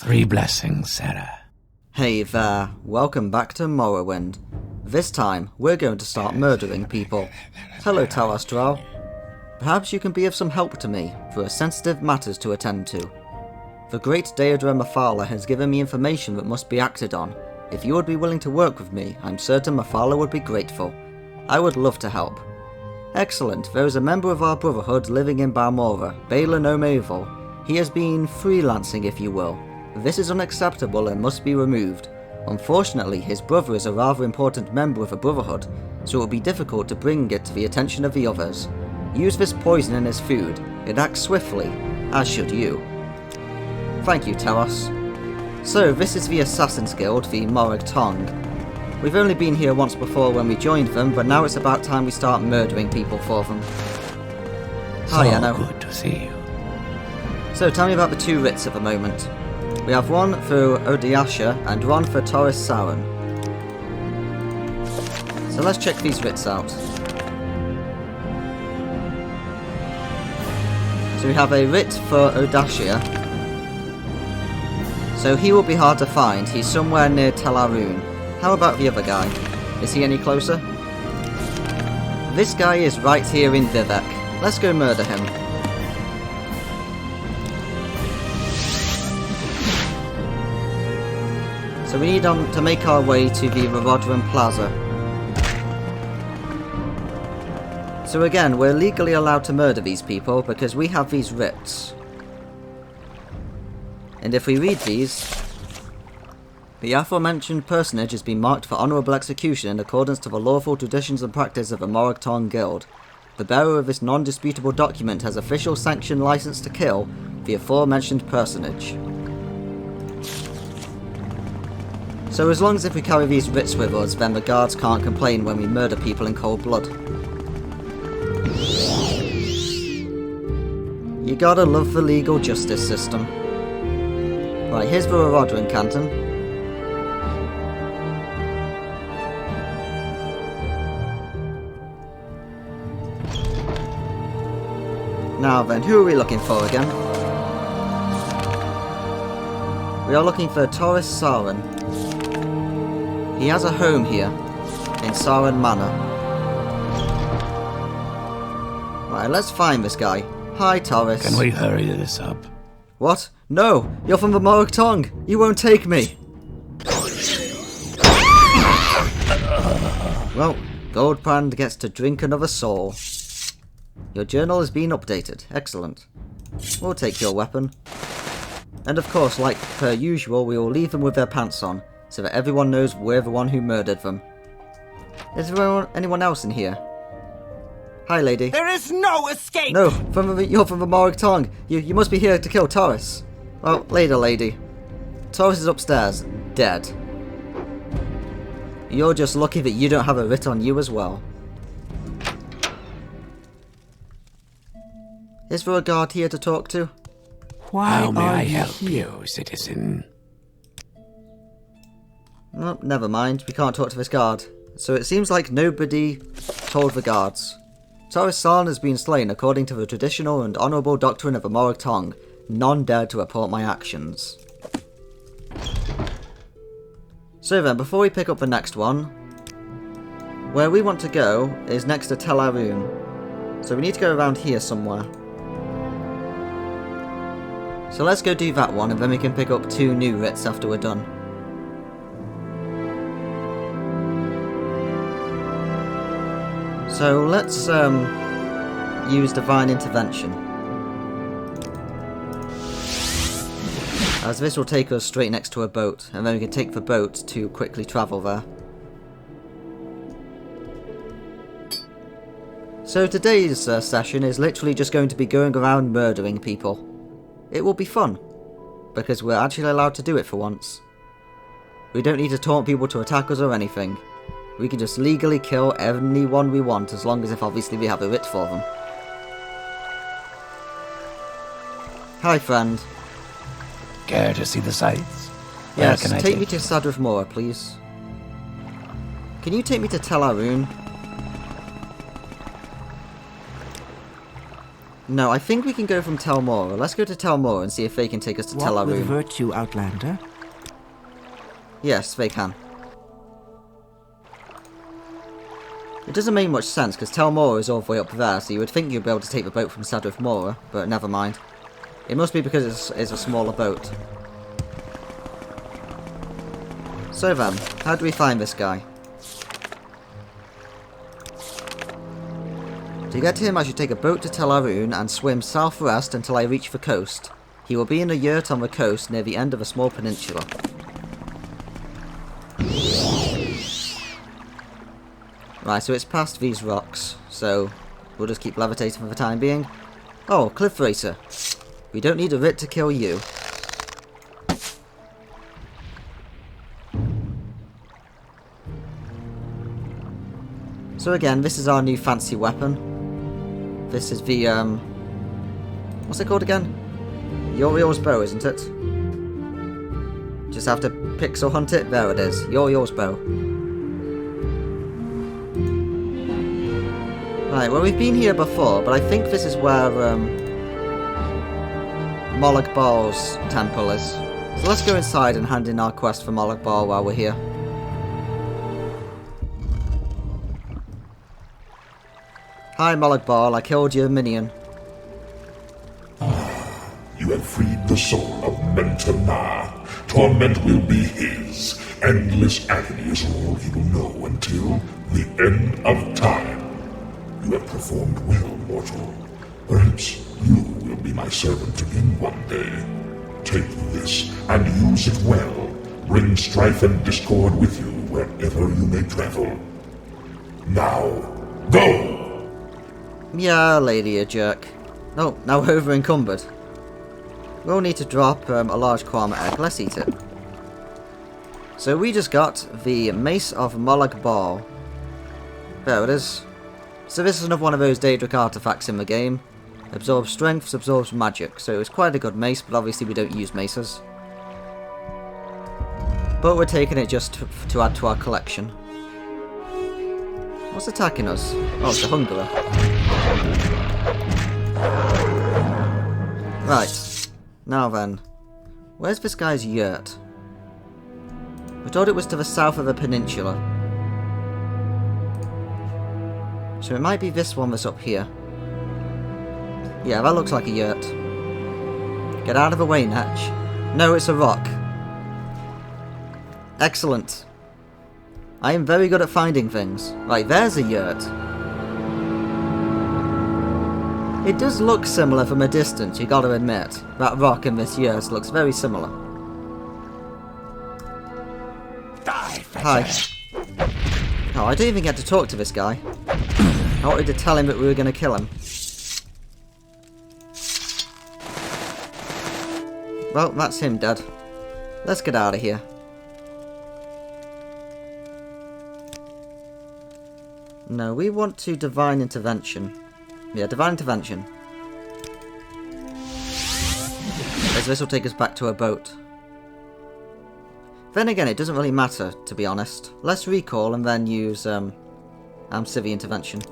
3 blessings, Sarah. Hey there, welcome back to Morrowind. This time, we're going to start murdering people. Hello, Talastral. Perhaps you can be of some help to me, for sensitive matters to attend to. The great Deirdre Mephala has given me information that must be acted on. If you would be willing to work with me, I'm certain Mephala would be grateful. I would love to help. Excellent, there is a member of our Brotherhood living in Balmora, Balin Omeval. He has been freelancing, if you will. This is unacceptable and must be removed. Unfortunately, his brother is a rather important member of the Brotherhood, so it will be difficult to bring it to the attention of the others. Use this poison in his food. It acts swiftly, as should you. Thank you, Teros. So, this is the Assassin's Guild, the Morag Tong. We've only been here once before when we joined them, but now it's about time we start murdering people for them. Hi, Anno. Good to see you. So, tell me about the 2 writs at the moment. We have one for Odiasha and one for Taurus Sauron. So let's check these writs out. So we have a writ for Odiasha. So he will be hard to find. He's somewhere near Talaroon. How about the other guy? Is he any closer? This guy is right here in Vivek. Let's go murder him. So we need to make our way to the Rodron Plaza. So again, we're legally allowed to murder these people because we have these writs. And if we read these, the aforementioned personage has been marked for honourable execution in accordance to the lawful traditions and practice of the Morag Tong Guild. The bearer of this non-disputable document has official sanction license to kill the aforementioned personage. So as long as if we carry these writs with us, then the guards can't complain when we murder people in cold blood. You gotta love the legal justice system. Right, here's the Rodron Canton. Now then, who are we looking for again? We are looking for Taurus Sauron. He has a home here, in Sauron Manor. Right, let's find this guy. Hi, Taurus. Can we hurry this up? What? No! You're from the Morag Tong! You won't take me! Well, Goldbrand gets to drink another soul. Your journal has been updated. Excellent. We'll take your weapon. And of course, like per usual, we will leave them with their pants on, so that everyone knows we're the one who murdered them. Is there anyone else in here? Hi, lady. There is no escape! No, you're from the Morag Tong. You must be here to kill Taurus. Well, later, lady. Taurus is upstairs, dead. You're just lucky that you don't have a writ on you as well. Is there a guard here to talk to? How may I help you, citizen? No, never mind. We can't talk to this guard. So it seems like nobody told the guards. Taurus Sauron has been slain according to the traditional and honourable doctrine of the Morag Tong. None dared to report my actions. So then, before we pick up the next one, where we want to go is next to Talaroon. So we need to go around here somewhere. So let's go do that one, and then we can pick up 2 new writs after we're done. So let's use Divine Intervention, as this will take us straight next to a boat, and then we can take the boat to quickly travel there. So today's session is literally just going to be going around murdering people. It will be fun, because we're actually allowed to do it for once. We don't need to taunt people to attack us or anything. We can just legally kill anyone we want, as long as if obviously we have a writ for them. Hi, friend. Care to see the sights? Yes, take me to Sadrith Mora, please. Can you take me to Talaroon? No, I think we can go from Tel Mora. Let's go to Tel Mora and see if they can take us to Tel What with Aruun. virtue, Outlander? Yes, they can. It doesn't make much sense, because Tel Mora is all the way up there, so you would think you'd be able to take the boat from Sadrith Mora, but never mind. It must be because it's a smaller boat. So then, how do we find this guy? To get to him, I should take a boat to Tel Aruun and swim southwest until I reach the coast. He will be in a yurt on the coast near the end of a small peninsula. Right, so it's past these rocks, so we'll just keep levitating for the time being. Oh, Cliff Racer. We don't need a writ to kill you. So again, this is our new fancy weapon. This is the, what's it called again? Uriel's bow, isn't it? Just have to pixel hunt it. There it is. Uriel's bow. Right, well we've been here before, but I think this is where Molag Bal's temple is. So let's go inside and hand in our quest for Molag Bal while we're here. Hi Molag Bal, I killed your minion. You have freed the soul of Mentana. Torment will be his. Endless agony is all he will know until the end of time. You have performed well, mortal. Perhaps you will be my servant again one day. Take this and use it well. Bring strife and discord with you wherever you may travel. Now, go! Yeah, lady, you jerk. Oh, now we're over encumbered. We'll need to drop a large Kwama egg. Let's eat it. So we just got the Mace of Molag Bal. There it is. So this is another one of those Daedric artifacts in the game. Absorbs strength, absorbs magic. So it's quite a good mace, but obviously we don't use maces. But we're taking it just to add to our collection. What's attacking us? Oh, it's a Hungerer. Right. Now then. Where's this guy's yurt? We thought it was to the south of the peninsula. So it might be this one that's up here. Yeah, that looks like a yurt. Get out of the way, Natch. No, it's a rock. Excellent. I am very good at finding things. Right, there's a yurt. It does look similar from a distance, you gotta admit. That rock and this yurt looks very similar. Hi. Oh, I didn't even get to talk to this guy. I wanted to tell him that we were gonna kill him. Well, that's him dead. Let's get out of here. No, we want to Divine Intervention. Yeah, Divine Intervention. As this will take us back to a boat. Then again, it doesn't really matter, to be honest. Let's recall and then use Amphibian Intervention.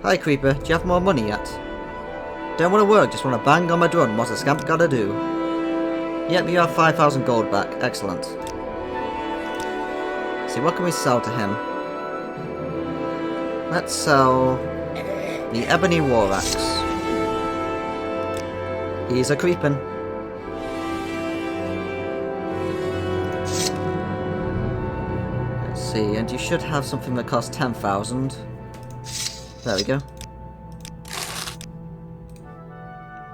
Hi Creeper, do you have more money yet? Don't want to work, just want to bang on my drum. What's a scamp gotta do? Yep, you have 5,000 gold back. Excellent. See, what can we sell to him? Let's sell the Ebony War Axe. He's a creepin'. Let's see, and you should have something that costs 10,000. There we go.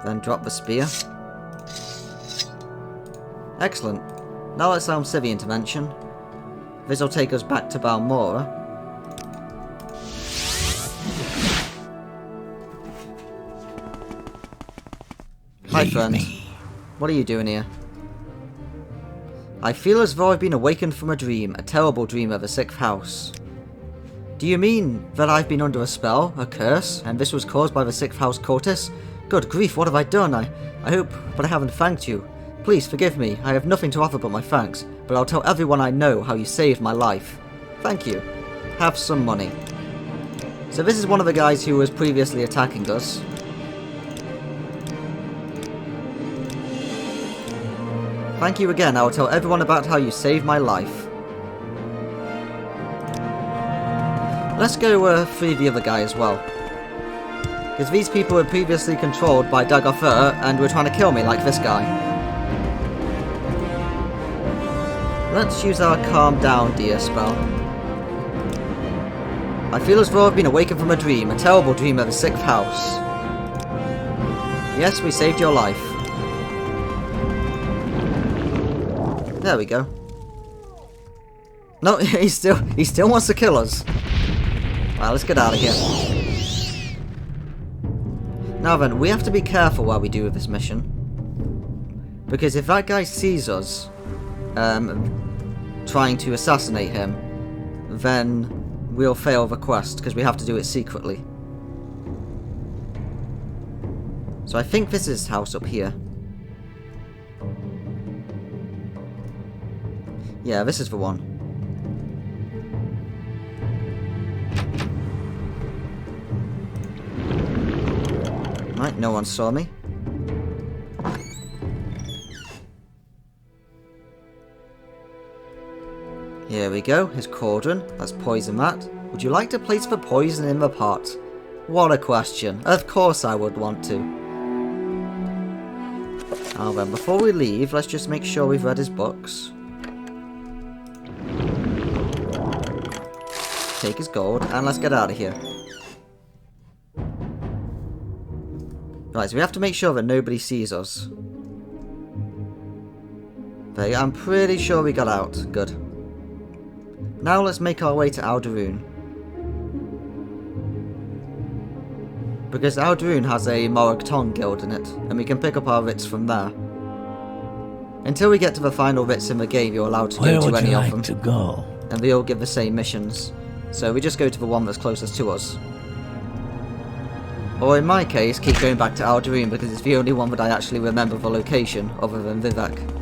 Then drop the spear. Excellent. Now let's sell Civi Intervention. This will take us back to Balmora. Hi friend. What are you doing here? I feel as though I've been awakened from a dream, a terrible dream of the 6th house. Do you mean that I've been under a spell, a curse, and this was caused by the 6th house cultists? Good grief, what have I done? I hope, but I haven't thanked you. Please forgive me, I have nothing to offer but my thanks, but I'll tell everyone I know how you saved my life. Thank you. Have some money. So this is one of the guys who was previously attacking us. Thank you again. I will tell everyone about how you saved my life. Let's go free the other guy as well. Because these people were previously controlled by Dagothr and were trying to kill me like this guy. Let's use our calm down dear spell. I feel as though I've been awakened from a dream, a terrible dream of a sixth house. Yes, we saved your life. There we go. No, he still wants to kill us. Well, let's get out of here. Now then, we have to be careful while we do this mission. Because if that guy sees us trying to assassinate him, then we'll fail the quest, because we have to do it secretly. So I think this is his house up here. Yeah, this is the one. Right, no one saw me. Here we go, his cauldron. Let's poison that. Would you like to place the poison in the pot? What a question. Of course I would want to. Now then, before we leave, let's just make sure we've read his books. Take his gold, and let's get out of here. Right, so we have to make sure that nobody sees us. Okay, I'm pretty sure we got out. Good. Now let's make our way to Aldaroon. Because Aldaroon has a Morrowind guild in it, and we can pick up our writs from there. Until we get to the final writs in the game, you're allowed to go to any of them. To go? And they all give the same missions. So we just go to the one that's closest to us. Or in my case, keep going back to Aldaroon because it's the only one that I actually remember the location, other than Vivek.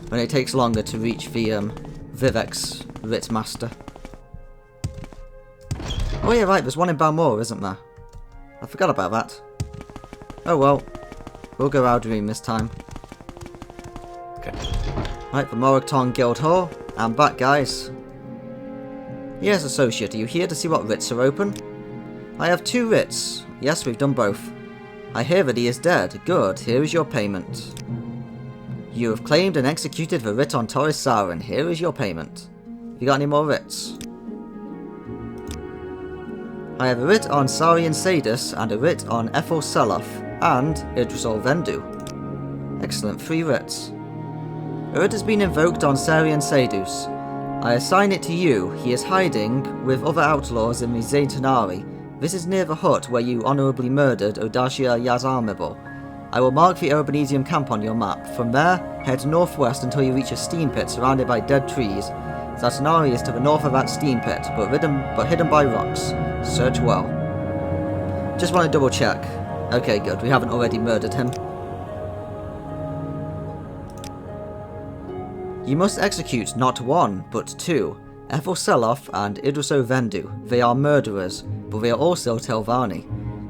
When it takes longer to reach the Vivek's Writ Master. Oh yeah, right, there's one in Balmora, isn't there? I forgot about that. Oh well, we'll go Aldaroon this time. Okay. Right, the Morrowind Guild Hall. I'm back, guys. Yes, Associate, are you here to see what writs are open? I have 2 writs. Yes, we've done both. I hear that he is dead. Good, here is your payment. You have claimed and executed the writ on Torres Saren. Here is your payment. Have you got any more writs? I have a writ on Sarian Sadus and a writ on Ethel Seloth and Idrisol Vendu. Excellent, 3 writs. A writ has been invoked on Sarian Sadus. I assign it to you. He is hiding with other outlaws in the Zaintanari. This is near the hut where you honourably murdered Odashia Yazarmibel. I will mark the Urbanesium camp on your map. From there, head northwest until you reach a steam pit surrounded by dead trees. Zatanari is to the north of that steam pit, but hidden by rocks. Search well. Just want to double check. Okay, good. We haven't already murdered him. You must execute not 1, but 2. Ethel Seloth and Idriso Vendu. They are murderers, but they are also Telvanni.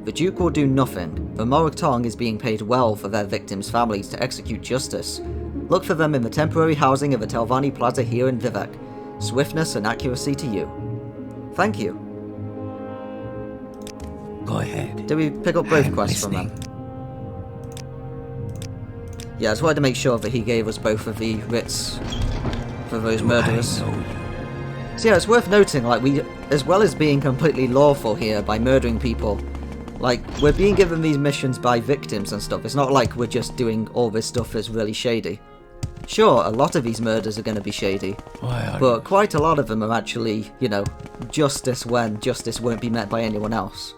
The Duke will do nothing. The Morrowind is being paid well for their victims' families to execute justice. Look for them in the temporary housing of the Telvanni Plaza here in Vivek. Swiftness and accuracy to you. Thank you. Go ahead. Did we pick up both quests from them? Yeah, I just wanted to make sure that he gave us both of the writs for those murderers. So yeah, it's worth noting, like, we, as well as being completely lawful here by murdering people, like, we're being given these missions by victims and stuff. It's not like we're just doing all this stuff that's really shady. Sure, a lot of these murders are going to be shady, but quite a lot of them are actually, you know, justice when justice won't be met by anyone else.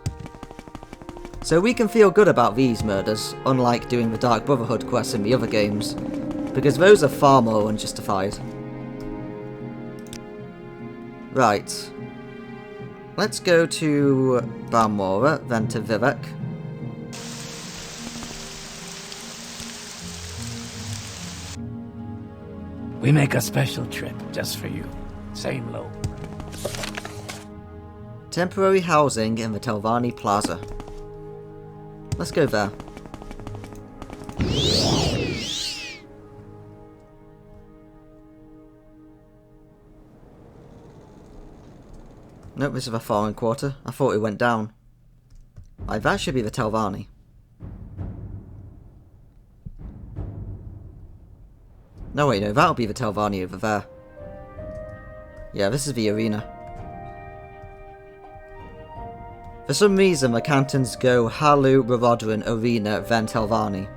So we can feel good about these murders, unlike doing the Dark Brotherhood quests in the other games, because those are far more unjustified. Right. Let's go to Balmora, then to Vivek. We make a special trip just for you. Same low. Temporary housing in the Telvanni Plaza. Let's go there. Nope, this is a foreign quarter. I thought it went down. Right, that should be the Telvanni. No, wait, no, that'll be the Telvanni over there. Yeah, this is the arena. For some reason, the cantons go Halu, Rodrin, Arena, then Telvanni.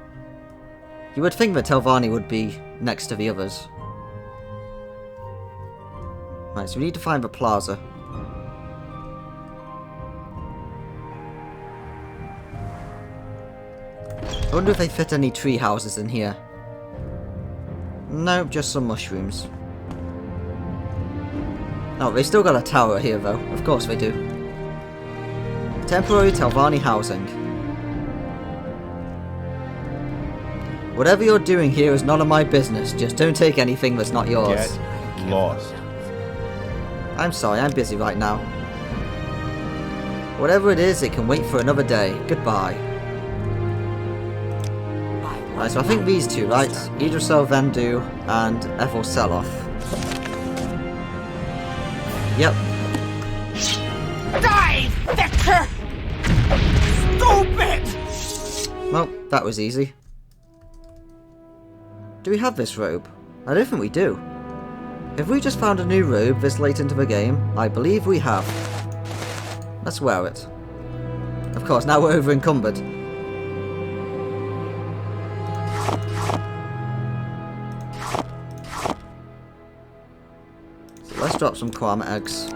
You would think that Telvanni would be next to the others. Right, so we need to find the plaza. I wonder if they fit any tree houses in here. Nope, just some mushrooms. Oh, they still got a tower here though. Of course they do. Temporary Telvanni housing. Whatever you're doing here is none of my business. Just don't take anything that's not yours. Get lost. I'm sorry, I'm busy right now. Whatever it is, it can wait for another day. Goodbye. Right, so I think these two, right? Idrisel Vendu and Ethel Seloff. Yep. Die, Victor! Stupid! Well, that was easy. Do we have this robe? I don't think we do. Have we just found a new robe this late into the game? I believe we have. Let's wear it. Of course, now we're over encumbered. So let's drop some Kwama eggs.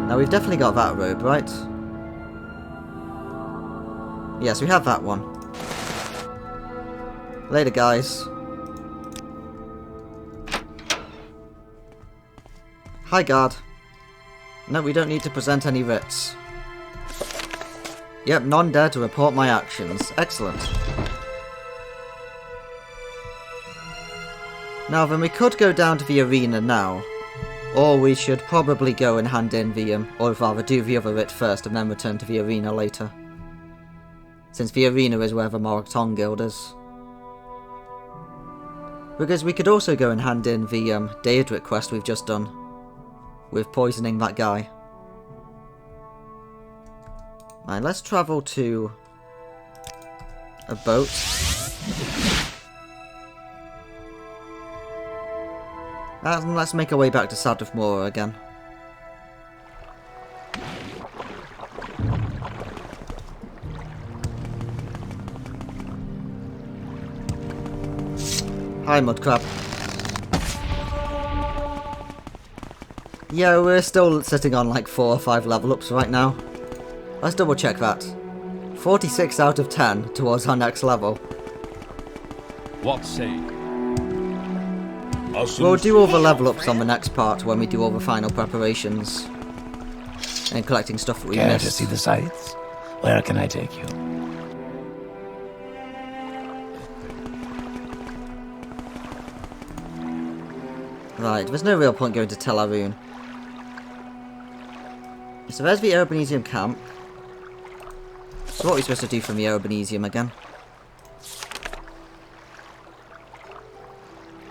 Now we've definitely got that robe, right? Yes, we have that one. Later, guys. Hi, guard. No, we don't need to present any writs. Yep, none dare to report my actions. Excellent. Now then, we could go down to the arena now. Or we should probably go and hand in the, or rather do the other writ first and then return to the arena later. Since the arena is where the Marathon Guild is. Because we could also go and hand in the Daedric quest we've just done. With poisoning that guy. Right, let's travel to a boat. And let's make our way back to Sadrith Mora again. Hi, Mudcrab. Yeah, we're still sitting on like 4 or 5 level ups right now. Let's double check that. 46 out of 10 towards our next level. What say? We'll do all the level ups on the next part when we do all the final preparations. And collecting stuff that we Care missed. to see the sights? Where can I take you? Right, there's no real point going to Tel Aroon. So there's the Arboretum camp. So what are we supposed to do from the Arboretum again?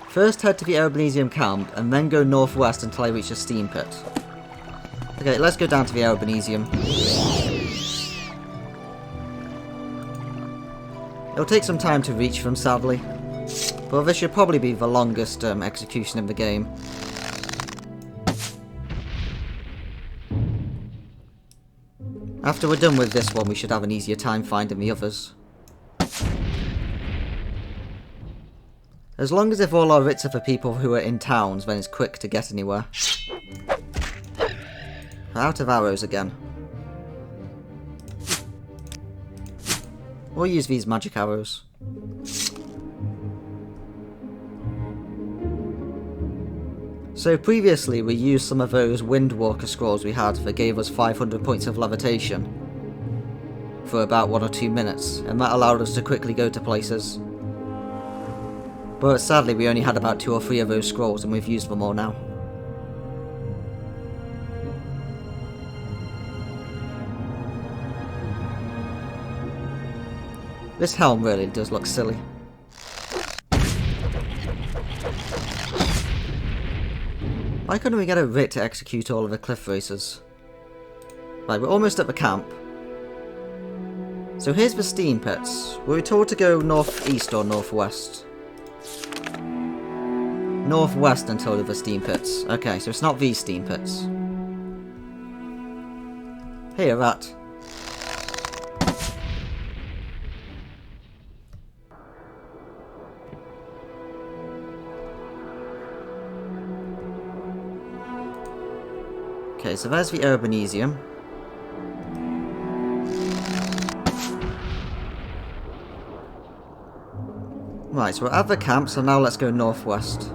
First head to the Arboretum camp and then go northwest until I reach the steam pit. Okay, let's go down to the Arboretum. It'll take some time to reach them, sadly. But this should probably be the longest execution in the game. After we're done with this one, we should have an easier time finding the others. As long as if all our writs are for people who are in towns, then it's quick to get anywhere. Out of arrows again. We'll use these magic arrows. So previously we used some of those Windwalker scrolls we had that gave us 500 points of levitation for about 1 or 2 minutes, and that allowed us to quickly go to places. But sadly we only had about 2 or 3 of those scrolls and we've used them all now. This helm really does look silly. Why couldn't we get a writ to execute all of the cliff racers? Right, we're almost at the camp. So here's the steam pits. Were we told to go northeast or northwest? Northwest until the steam pits. Okay, so it's not these steam pits. Hey, a rat. Okay, so there's the Urbanesium. Right, so we're at the camp, so now let's go northwest.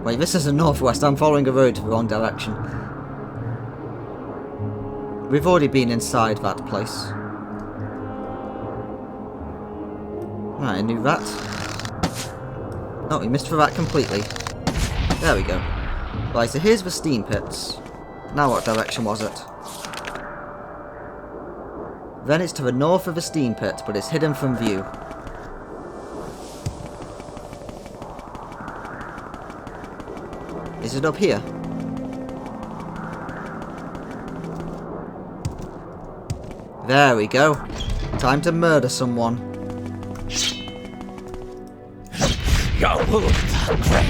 Wait, this isn't northwest, I'm following a road to the wrong direction. We've already been inside that place. Right, a new rat. Oh, we missed the rat completely. There we go. Right, so here's the steam pits. Now what direction was it? Then it's to the north of the steam pit, but it's hidden from view. Is it up here? There we go. Time to murder someone. Your wounds are great.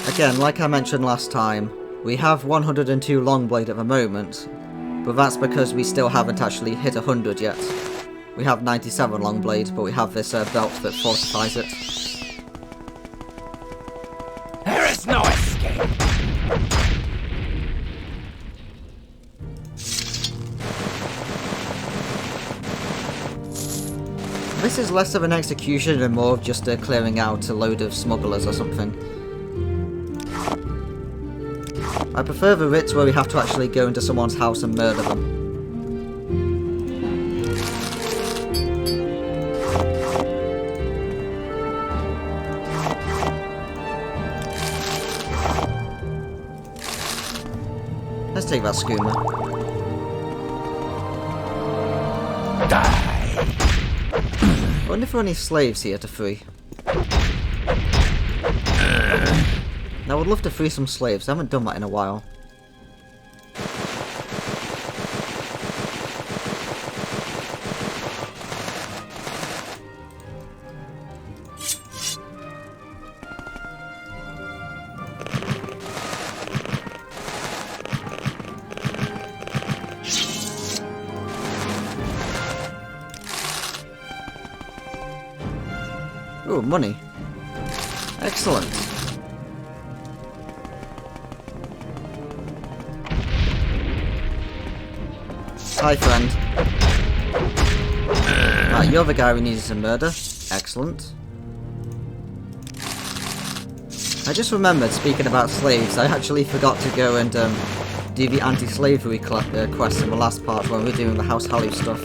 Again, like I mentioned last time, we have 102 Longblade at the moment, but that's because we still haven't actually hit 100 yet. We have 97 Longblade, but we have this belt that fortifies it. There is no escape. This is less of an execution and more of just clearing out a load of smugglers or something. I prefer the writs where we have to actually go into someone's house and murder them. Let's take that schooner. Die. I wonder if there are any slaves here to free. Now, I would love to free some slaves. I haven't done that in a while. Ooh, money. Excellent. Hi, friend. Right, you're the guy we needed to murder. Excellent. I just remembered, speaking about slaves, I actually forgot to go and do the anti-slavery quest in the last part when we were doing the House Hallyu stuff.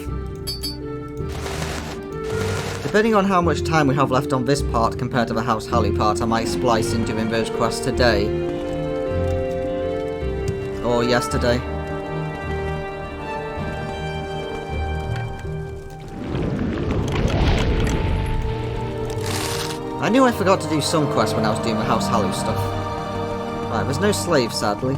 Depending on how much time we have left on this part compared to the House Hallyu part, I might splice in doing those quests today. Or yesterday. I knew I forgot to do some quests when I was doing the House Hallyu stuff. Right, there's no slaves, sadly.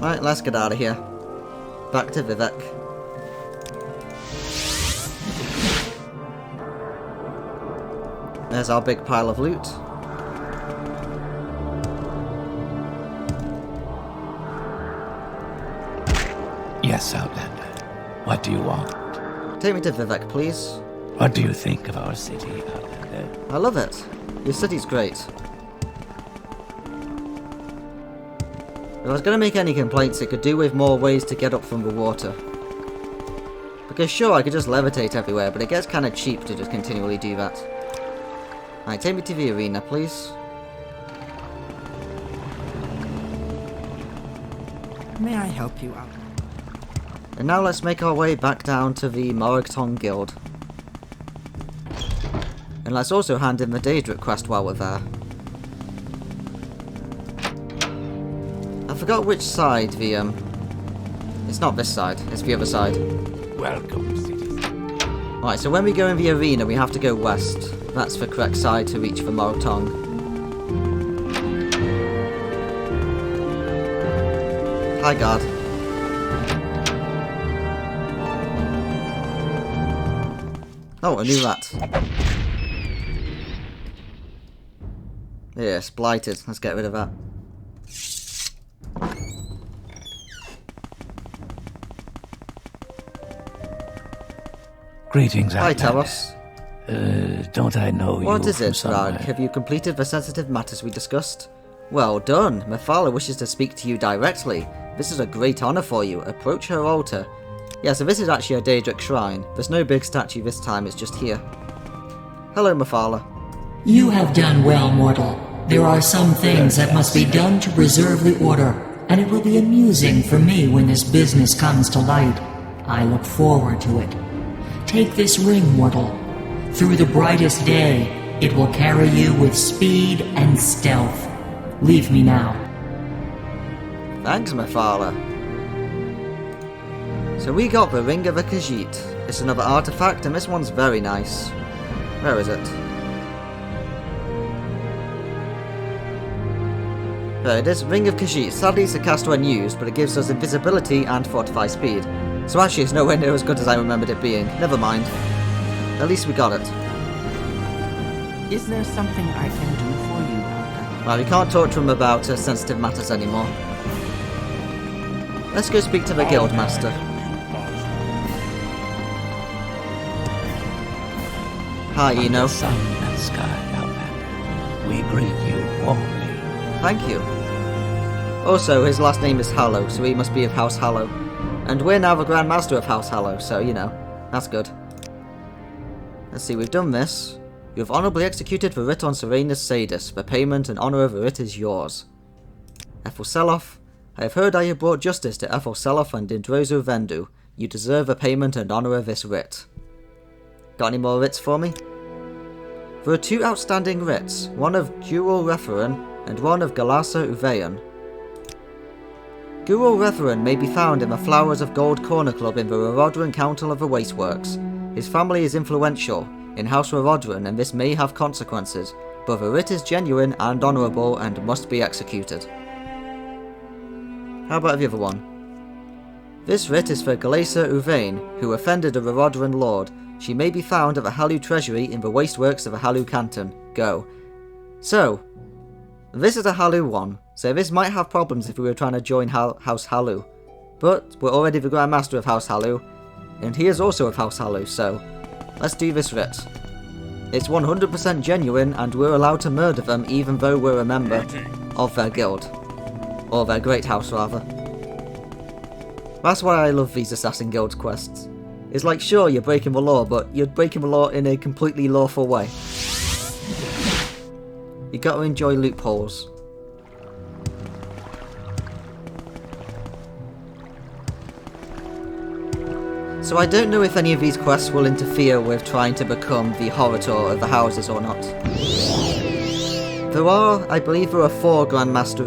Right, let's get out of here. Back to Vivek. There's our big pile of loot. Yes, Outlander. What do you want? Take me to Vivek, please. What do you think of our city, Outlander? I love it. Your city's great. If I was going to make any complaints, it could do with more ways to get up from the water. Because sure, I could just levitate everywhere, but it gets kind of cheap to just continually do that. Alright, take me to the arena, please. May I help you out? And now let's make our way back down to the Morrowind Guild. And let's also hand in the Daedric quest while we're there. I forgot which side the, It's not this side, it's the other side. Welcome, citizen. Right, so when we go in the arena, we have to go west. That's the correct side to reach the Morrowind. Hi, guard. Oh, a new rat. Yes, blighted. Let's get rid of that. Greetings, Hi, Outlander. Talos. Don't I know you What is from it, somewhere? Rag? Have you completed the sensitive matters we discussed? Well done. Mephala wishes to speak to you directly. This is a great honor for you. Approach her altar. Yeah, so this is actually a Daedric shrine. There's no big statue this time, it's just here. Hello, Mephala. You have done well, mortal. There are some things that must be done to preserve the order, and it will be amusing for me when this business comes to light. I look forward to it. Take this ring, mortal. Through the brightest day, it will carry you with speed and stealth. Leave me now. Thanks, Mephala. So we got the Ring of a Khajiit. It's another artifact, and this one's very nice. Where is it? There it is, Ring of Khajiit. Sadly, it's a cast when used, but it gives us invisibility and fortified speed. So actually, it's nowhere near as good as I remembered it being. Never mind. At least we got it. Is there something I can do for you, Alka? Right, we can't talk to him about sensitive matters anymore. Let's go speak to the guild master. Hi, Eno. Sun and sky, Outlander. We greet you warmly. Thank you. Also, his last name is Hallow, so he must be of House Hallow. And we're now the Grand Master of House Hallow, so, you know, that's good. Let's see, we've done this. You have honorably executed the writ on Serenus Sadus. The payment and honor of the writ is yours. Ethel Seloff. I have heard I have brought justice to Ethel Seloff and Indrozo Vendu. You deserve the payment and honor of this writ. Got any more writs for me? There are two outstanding writs, one of Gurul Referan and one of Galasa Uveyan. Gurul Referan may be found in the Flowers of Gold Corner Club in the Rodran Council of the Wasteworks. His family is influential in House Rodran, and this may have consequences, but the writ is genuine and honourable and must be executed. How about the other one? This writ is for Galasa Uvein, who offended a Rodran lord. She may be found at the Halu Treasury in the Wasteworks of the Halu Canton. Go. So, this is a Halu one, so this might have problems if we were trying to join House Halu. But we're already the Grand Master of House Halu, and he is also of House Halu, so let's do this writ. It's 100% genuine, and we're allowed to murder them even though we're a member of their guild. Or their great house, rather. That's why I love these Assassin Guild quests. It's like, sure, you're breaking the law, but you're breaking the law in a completely lawful way. You gotta enjoy loopholes. So I don't know if any of these quests will interfere with trying to become the Horator of the houses or not. I believe there are 4 Grandmaster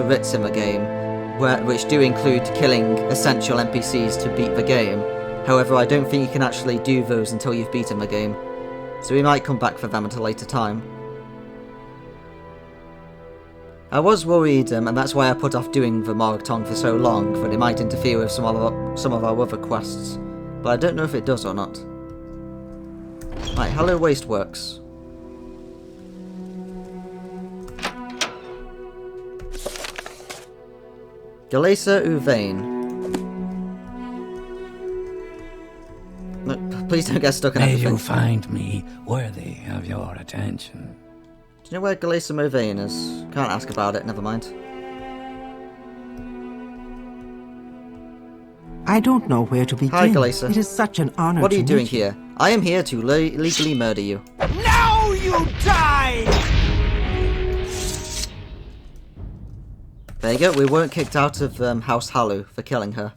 writs in the game, which do include killing essential NPCs to beat the game. However, I don't think you can actually do those until you've beaten the game, so we might come back for them at a later time. I was worried, and that's why I put off doing the Morrowind for so long, that it might interfere with some of our other quests, but I don't know if it does or not. Right, Hello Wasteworks. Galasa Uvein. No, please don't get stuck in May everything. you find me worthy of your attention. Do you know where Galasa Uvein is? Can't ask about it, never mind. I don't know where to begin. Hi, Galasa. It is such an honor What are to you doing meet you. here? I am here to legally murder you. Now you die! There you go, we weren't kicked out of House Hallu for killing her.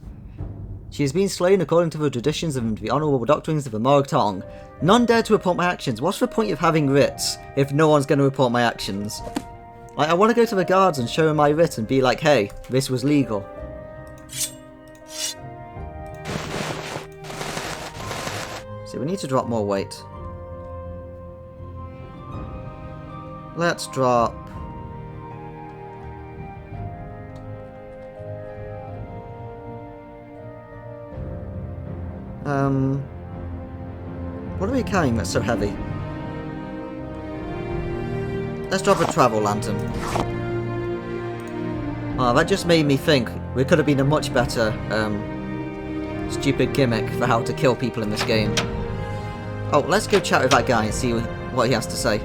She has been slain according to the traditions and the honourable doctrines of the Morag Tong. None dare to report my actions. What's the point of having writs if no one's going to report my actions? Like, I want to go to the guards and show them my writ and be like, hey, this was legal. So we need to drop more weight. Let's drop... What are we carrying that's so heavy? Let's drop a travel lantern. Oh, that just made me think we could have been a much better, stupid gimmick for how to kill people in this game. Oh, let's go chat with that guy and see what he has to say.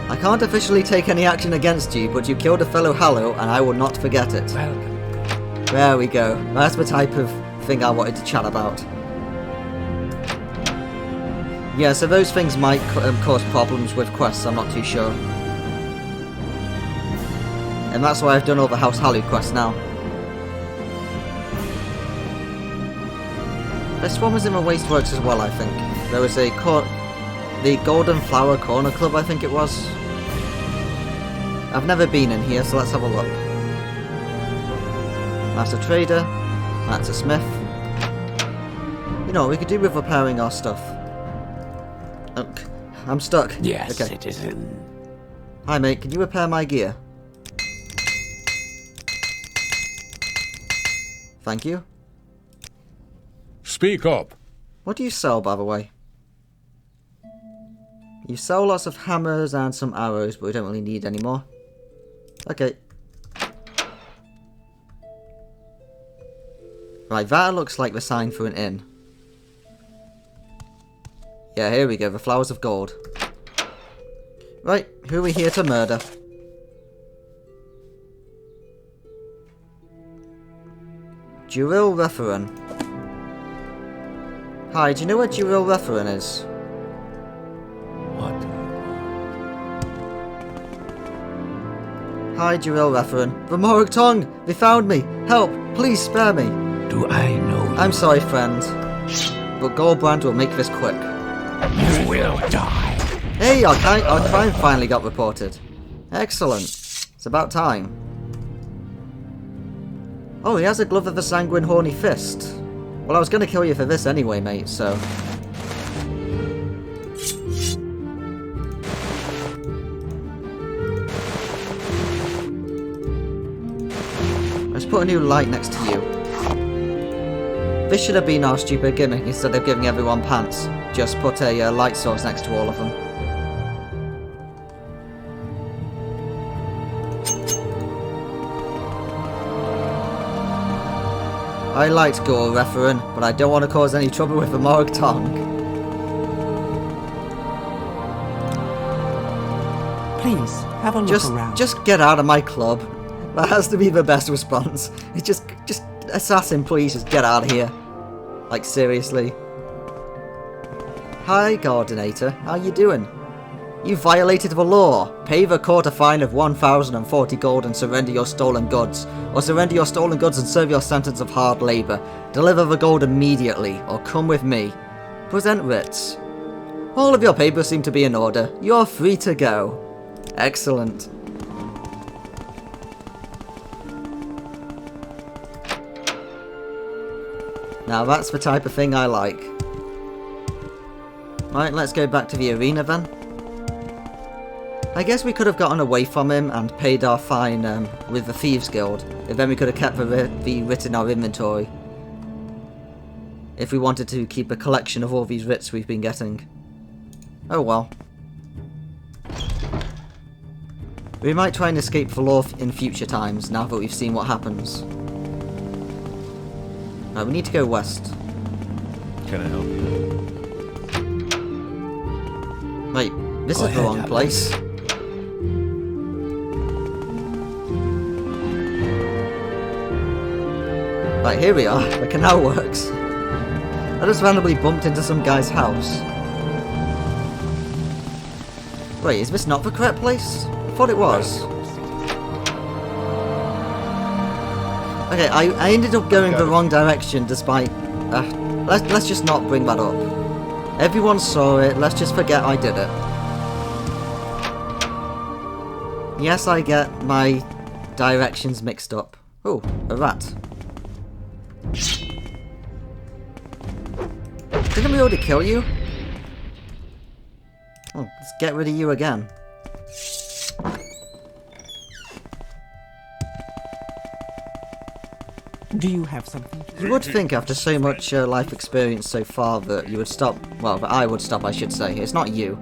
I can't officially take any action against you, but you killed a fellow Hallu, and I will not forget it. Welcome. There we go. That's the type of thing I wanted to chat about. Yeah, so those things might cause problems with quests, I'm not too sure. And that's why I've done all the House Hallu quests now. This one was in the Wasteworks as well, I think. There was the Golden Flower Corner Club, I think it was. I've never been in here, so let's have a look. That's a trader. That's a smith. You know what we could do with repairing our stuff. Oh, I'm stuck. Yes, okay. citizen. Hi mate, can you repair my gear? Thank you. Speak up. What do you sell, by the way? You sell lots of hammers and some arrows, but we don't really need any more. Okay. Right, that looks like the sign for an inn. Yeah, here we go, the Flowers of Gold. Right, who are we here to murder? Duril Referan. Hi, do you know where Duril Referan is? What? Hi, Duril Referan. The Morag Tong! They found me! Help! Please spare me! Do I know you? I'm sorry, friend. But Goldbrand will make this quick. You will die. Hey, our crime finally got reported. Excellent. It's about time. Oh, he has a glove of the sanguine horny fist. Well, I was going to kill you for this anyway, mate, so... Let's put a new light next to you. This should have been our stupid gimmick instead of giving everyone pants. Just put a light source next to all of them. I liked Gore Referan, but I don't want to cause any trouble with the Morag Tong. Please, have a look around. Just get out of my club. That has to be the best response. It's just assassin, please, just get out of here. Like, seriously. Hi, Coordinator. How you doing? You violated the law. Pay the court a fine of 1,040 gold and surrender your stolen goods. Or surrender your stolen goods and serve your sentence of hard labour. Deliver the gold immediately, or come with me. Present writs. All of your papers seem to be in order. You're free to go. Excellent. Now that's the type of thing I like. Right, let's go back to the arena then. I guess we could have gotten away from him and paid our fine with the Thieves Guild, and then we could have kept the writ in our inventory. If we wanted to keep a collection of all these writs we've been getting. Oh well. We might try and escape the law in future times, now that we've seen what happens. Right, we need to go west. Can I help you? Wait, this Go is the ahead, wrong Alan. place. Right, here we are. The canal works. I just randomly bumped into some guy's house. Wait, is this not the correct place? I thought it was. Okay, I ended up going the wrong direction despite... let's just not bring that up. Everyone saw it, let's just forget I did it. Yes, I get my directions mixed up. Oh, a rat. Didn't we already kill you? Oh, let's get rid of you again. Do you have something? You would think after so much life experience so far that you would stop, well, that I would stop, I should say. It's not you.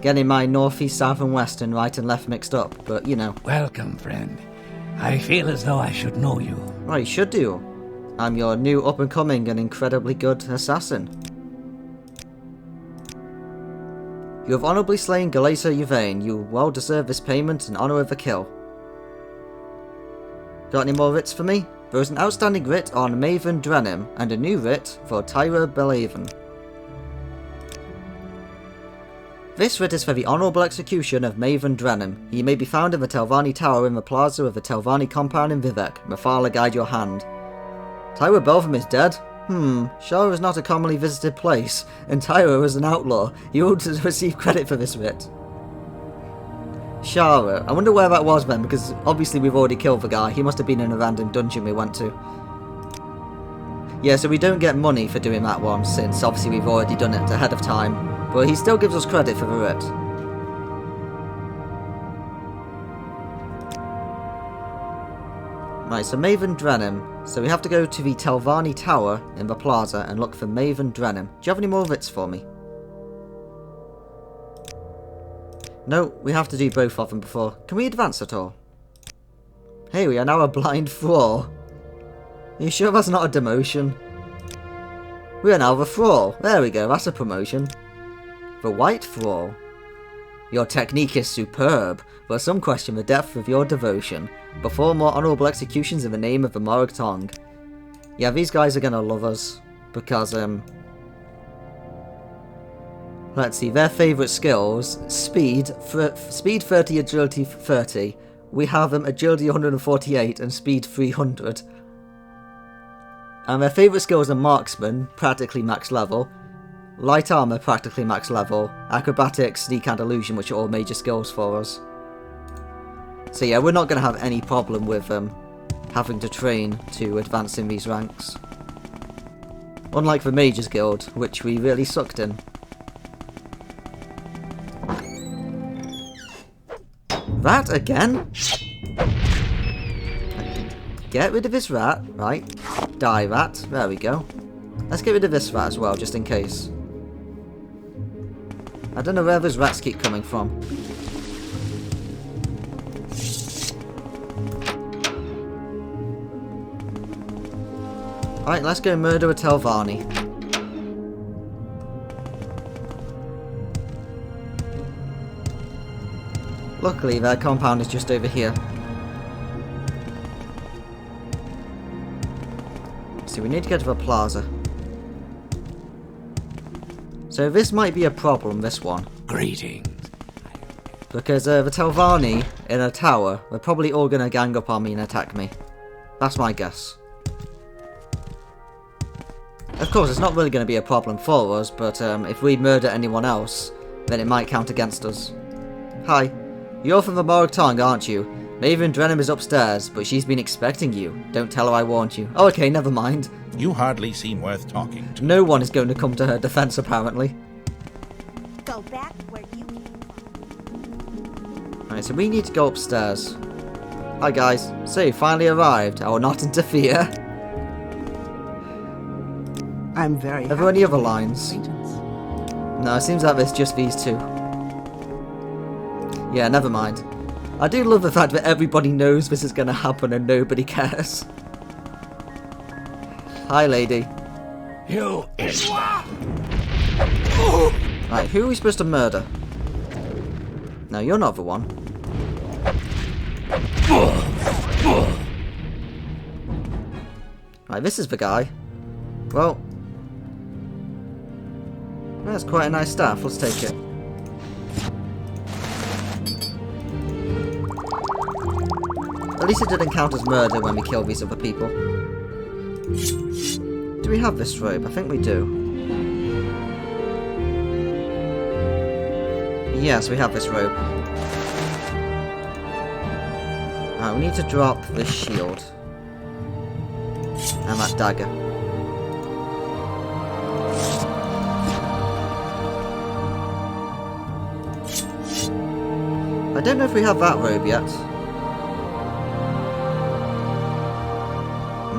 Getting my northeast, south and west and right and left mixed up, but you know. Welcome, friend. I feel as though I should know you. Well, you should do. I'm your new up-and-coming and incredibly good assassin. You have honourably slain Galata Yvain. You well deserve this payment in honour of the kill. Got any more writs for me? There is an outstanding writ on Maven Drenim and a new writ for Tyra Belaven. This writ is for the honourable execution of Maven Drenim. He may be found in the Telvanni Tower in the plaza of the Telvanni compound in Vivek. Mephala guide your hand. Tyra Belvin is dead? Shara is not a commonly visited place, and Tyra is an outlaw. He ought to receive credit for this writ. Shara. I wonder where that was then, because obviously we've already killed the guy. He must have been in a random dungeon we went to. Yeah, so we don't get money for doing that one, since obviously we've already done it ahead of time. But he still gives us credit for the writ. Right, so Maven Drenim. So we have to go to the Telvanni Tower in the plaza and look for Maven Drenim. Do you have any more writs for me? No, we have to do both of them before. Can we advance at all? Hey, we are now a blind thrall. Are you sure that's not a demotion? We are now the thrall. There we go, that's a promotion. The white thrall. Your technique is superb, but some question the depth of your devotion. Perform more honourable executions in the name of the Morag Tong. Yeah, these guys are gonna love us, because, let's see, their favourite skills, speed 30, agility 30. We have them agility 148 and speed 300. And their favourite skills are marksman, practically max level, light armour, practically max level, acrobatics, sneak and illusion, which are all major skills for us. So yeah, we're not going to have any problem with having to train to advance in these ranks. Unlike the Mages Guild, which we really sucked in. Rat again? Get rid of this rat, right? Die rat, there we go. Let's get rid of this rat as well, just in case. I don't know where those rats keep coming from. Alright, let's go murder a Telvanni. Luckily, their compound is just over here. So we need to get to the plaza. So this might be a problem, this one. Greetings. Because the Telvanni in a tower, they're probably all going to gang up on me and attack me. That's my guess. Of course, it's not really going to be a problem for us, but if we murder anyone else, then it might count against us. Hi. You're from the Morag Tong, aren't you? Maven Drenim is upstairs, but she's been expecting you. Don't tell her I warned you. Oh, okay, never mind. You hardly seem worth talking to. No one is going to come to her defense, apparently. Go back where you came from. Alright, so we need to go upstairs. Hi, guys. So, you finally arrived. I will not interfere. I'm very Are there any happy other to make lines? your acquaintance. No, it seems like there's just these two. Yeah, never mind. I do love the fact that everybody knows this is going to happen and nobody cares. Hi, lady. You is Right, who are we supposed to murder? No, you're not the one. Right, this is the guy. Well, that's quite a nice staff. Let's take it. At least it didn't count as murder when we killed these other people. Do we have this robe? I think we do. Yes, we have this robe. We need to drop this shield. And that dagger. I don't know if we have that robe yet.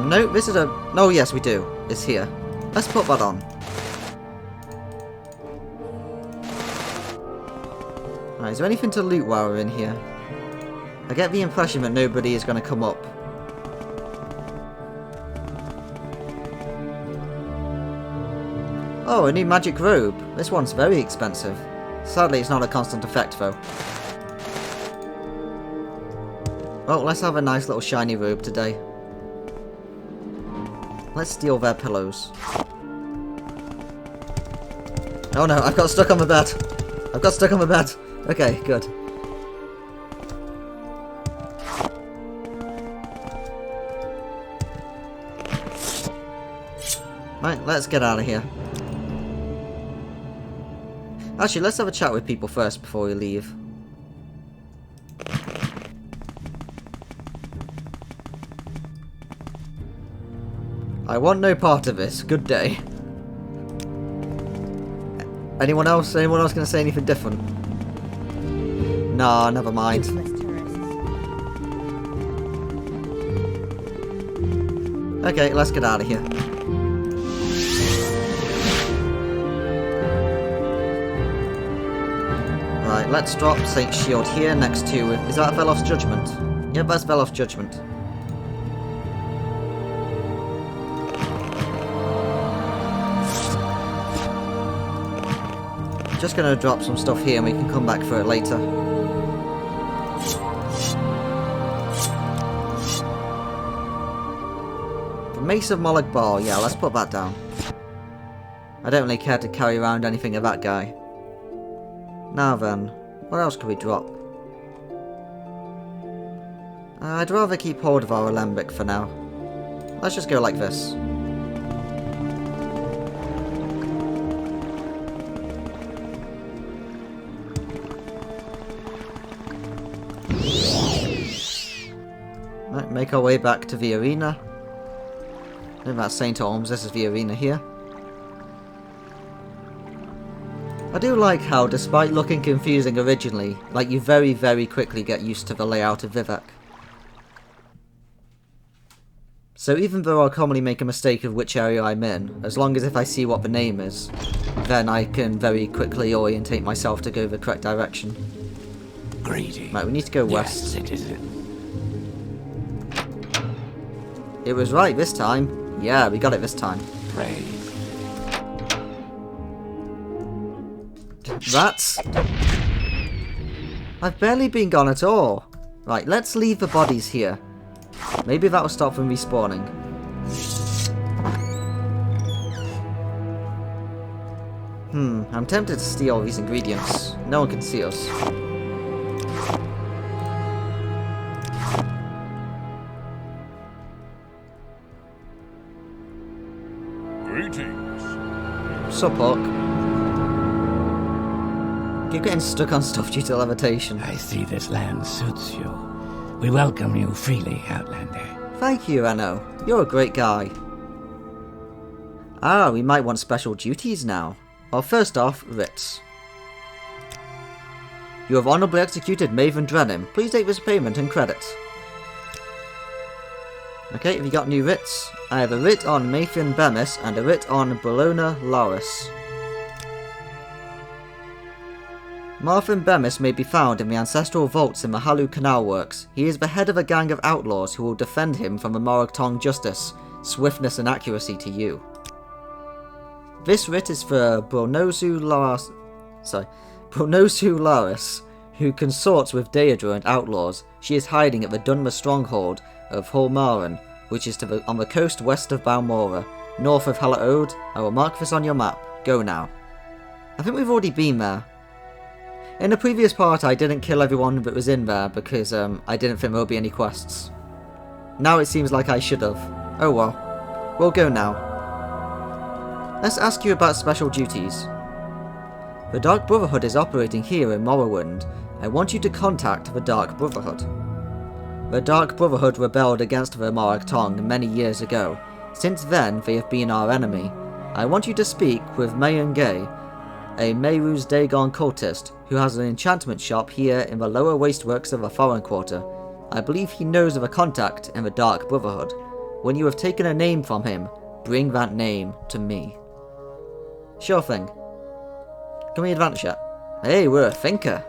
No, this is a... Oh yes, we do. It's here. Let's put that on. Right, is there anything to loot while we're in here? I get the impression that nobody is going to come up. Oh, a new magic robe. This one's very expensive. Sadly, it's not a constant effect, though. Well, let's have a nice little shiny robe today. Let's steal their pillows. Oh no, I've got stuck on the bed. I've got stuck on the bed. Okay, good. Right, let's get out of here. Actually, let's have a chat with people first before we leave. I want no part of this. Good day. Anyone else? Anyone else going to say anything different? Nah, never mind. Okay, let's get out of here. Right, let's drop Saint's Shield here next to... Is that Velof's Judgment? Yep, that's Velof's Judgment. Just gonna drop some stuff here and we can come back for it later. The Mace of Moloch Bar, yeah, let's put that down. I don't really care to carry around anything of that guy. Now then, what else could we drop? I'd rather keep hold of our alembic for now. Let's just go like this. Right, make our way back to the arena. I think that's St. Orms, this is the arena here. I do like how, despite looking confusing originally, like you very, very quickly get used to the layout of Vivek. So even though I'll commonly make a mistake of which area I'm in, as long as if I see what the name is, then I can very quickly orientate myself to go the correct direction. Greedy. Right, we need to go west. Yes, citizen. It was right this time. Yeah, we got it this time. Pray. That's... I've barely been gone at all. Right, let's leave the bodies here. Maybe that will stop them respawning. I'm tempted to steal these ingredients. No one can see us. Greetings. Sup, Hawk? Keep getting stuck on stuff due to levitation. I see this land suits you. We welcome you freely, Outlander. Thank you, Reno. You're a great guy. Ah, we might want special duties now. Well, first off, writs. You have honorably executed Maven Drennan. Please take this payment and credit. Okay, have you got new writs? I have a writ on Mathan Bemis and a writ on Bologna Laris. Marthin Bemis may be found in the ancestral vaults in the Halu Canal Works. He is the head of a gang of outlaws who will defend him from the Moragtong justice. Swiftness and accuracy to you. This writ is for Bronozu Laris, who consorts with Deidre and outlaws. She is hiding at the Dunmer stronghold of Holmaran, which is on the coast west of Balmora, north of Halaode. I will mark this on your map. Go now. I think we've already been there. In the previous part I didn't kill everyone that was in there because I didn't think there would be any quests. Now it seems like I should have. Oh well. We'll go now. Let's ask you about special duties. The Dark Brotherhood is operating here in Morrowind. I want you to contact the Dark Brotherhood. The Dark Brotherhood rebelled against the Morag Tong many years ago. Since then, they have been our enemy. I want you to speak with Mayan Gay, a Meru's Dagon cultist who has an enchantment shop here in the lower wasteworks of the Foreign Quarter. I believe he knows of a contact in the Dark Brotherhood. When you have taken a name from him, bring that name to me. Sure thing. Can we advance yet? Hey, we're a thinker.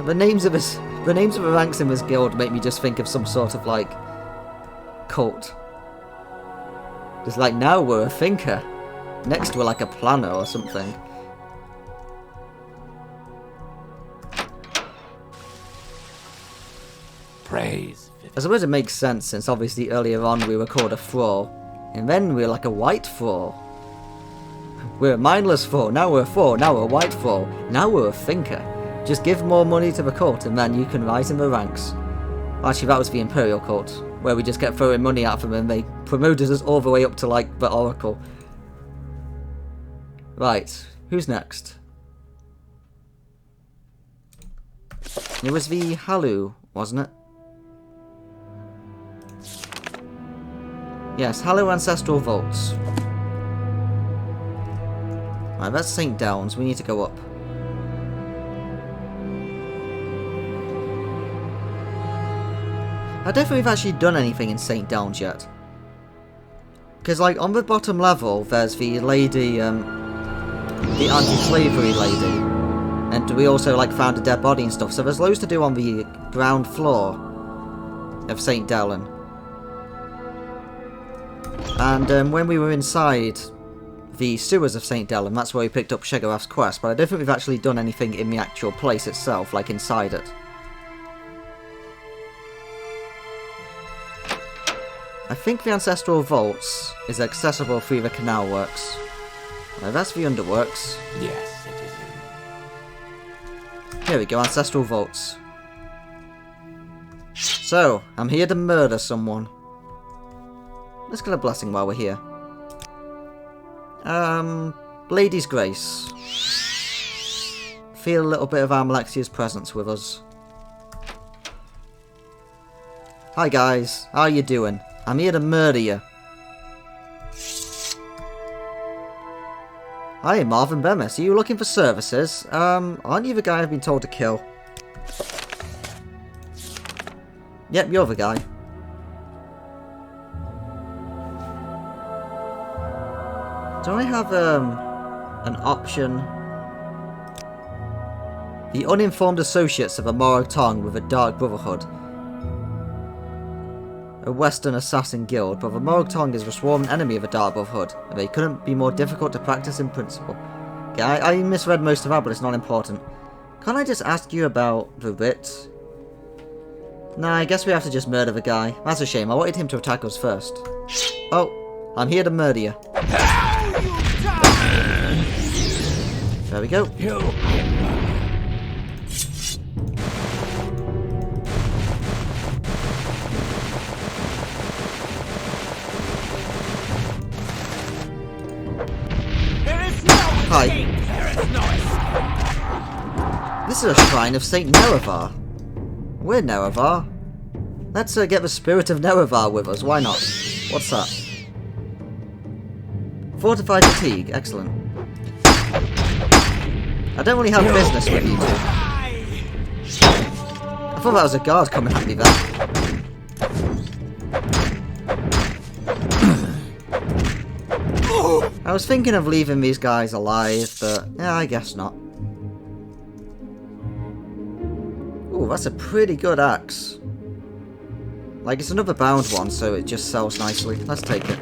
The names of the ranks in this guild make me just think of some sort of like cult. Just like, now we're a thinker. Next we're like a planner or something. Praise. I suppose it makes sense since obviously earlier on we were called a thrall. And then we were like a white thrall. We're a mindless thrall, now we're a thrall, now we're a white thrall, now we're a thinker. Just give more money to the cult and then you can rise in the ranks. Actually, that was the Imperial cult, where we just kept throwing money at them and they promoted us all the way up to like the Oracle. Right, who's next? It was the Halu, wasn't it? Yes, Halu Ancestral Vaults. Right, that's St. Downs, we need to go up. I don't think we've actually done anything in St. Downs yet. Because, like, on the bottom level, there's the lady, the anti-slavery lady. And we also, like, found a dead body and stuff. So there's loads to do on the ground floor of St. Dowland. And when we were inside the sewers of St. Dowland, that's where we picked up Shegarath's quest. But I don't think we've actually done anything in the actual place itself, like inside it. I think the Ancestral Vaults is accessible through the canal works. Now that's the underworks. Yes, it is. Here we go, Ancestral Vaults. So, I'm here to murder someone. Let's get a blessing while we're here. Lady's Grace. Feel a little bit of Amalexia's presence with us. Hi guys, how you doing? I'm here to murder you. Hi, Marvin Bemis. Are you looking for services? Aren't you the guy I've been told to kill? Yep, you're the guy. Do I have, an option? The uninformed associates of a Morag Tong with a Dark Brotherhood. A Western assassin guild, but the Morag Tong is the sworn enemy of the Dark Brotherhood, and they couldn't be more difficult to practice in principle. Okay, I misread most of that, but it's not important. Can't I just ask you about the writ? Nah, I guess we have to just murder the guy. That's a shame, I wanted him to attack us first. Oh, I'm here to murder you. There we go. Hi. This is a shrine of Saint Nerevar. We're Nerevar. Let's get the spirit of Nerevar with us, why not? What's that? Fortified fatigue, excellent. I don't really have business with you two. I thought that was a guard coming at me there. I was thinking of leaving these guys alive, but yeah, I guess not. Ooh, that's a pretty good axe. Like, it's another bound one, so it just sells nicely. Let's take it.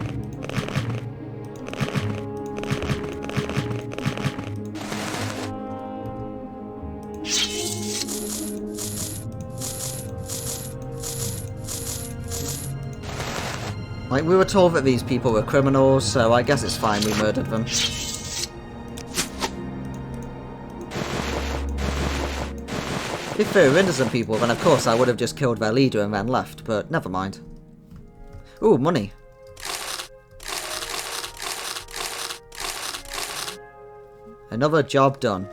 Like, we were told that these people were criminals, so I guess it's fine we murdered them. If they were innocent people, then of course I would have just killed their leader and then left, but never mind. Ooh, money. Another job done.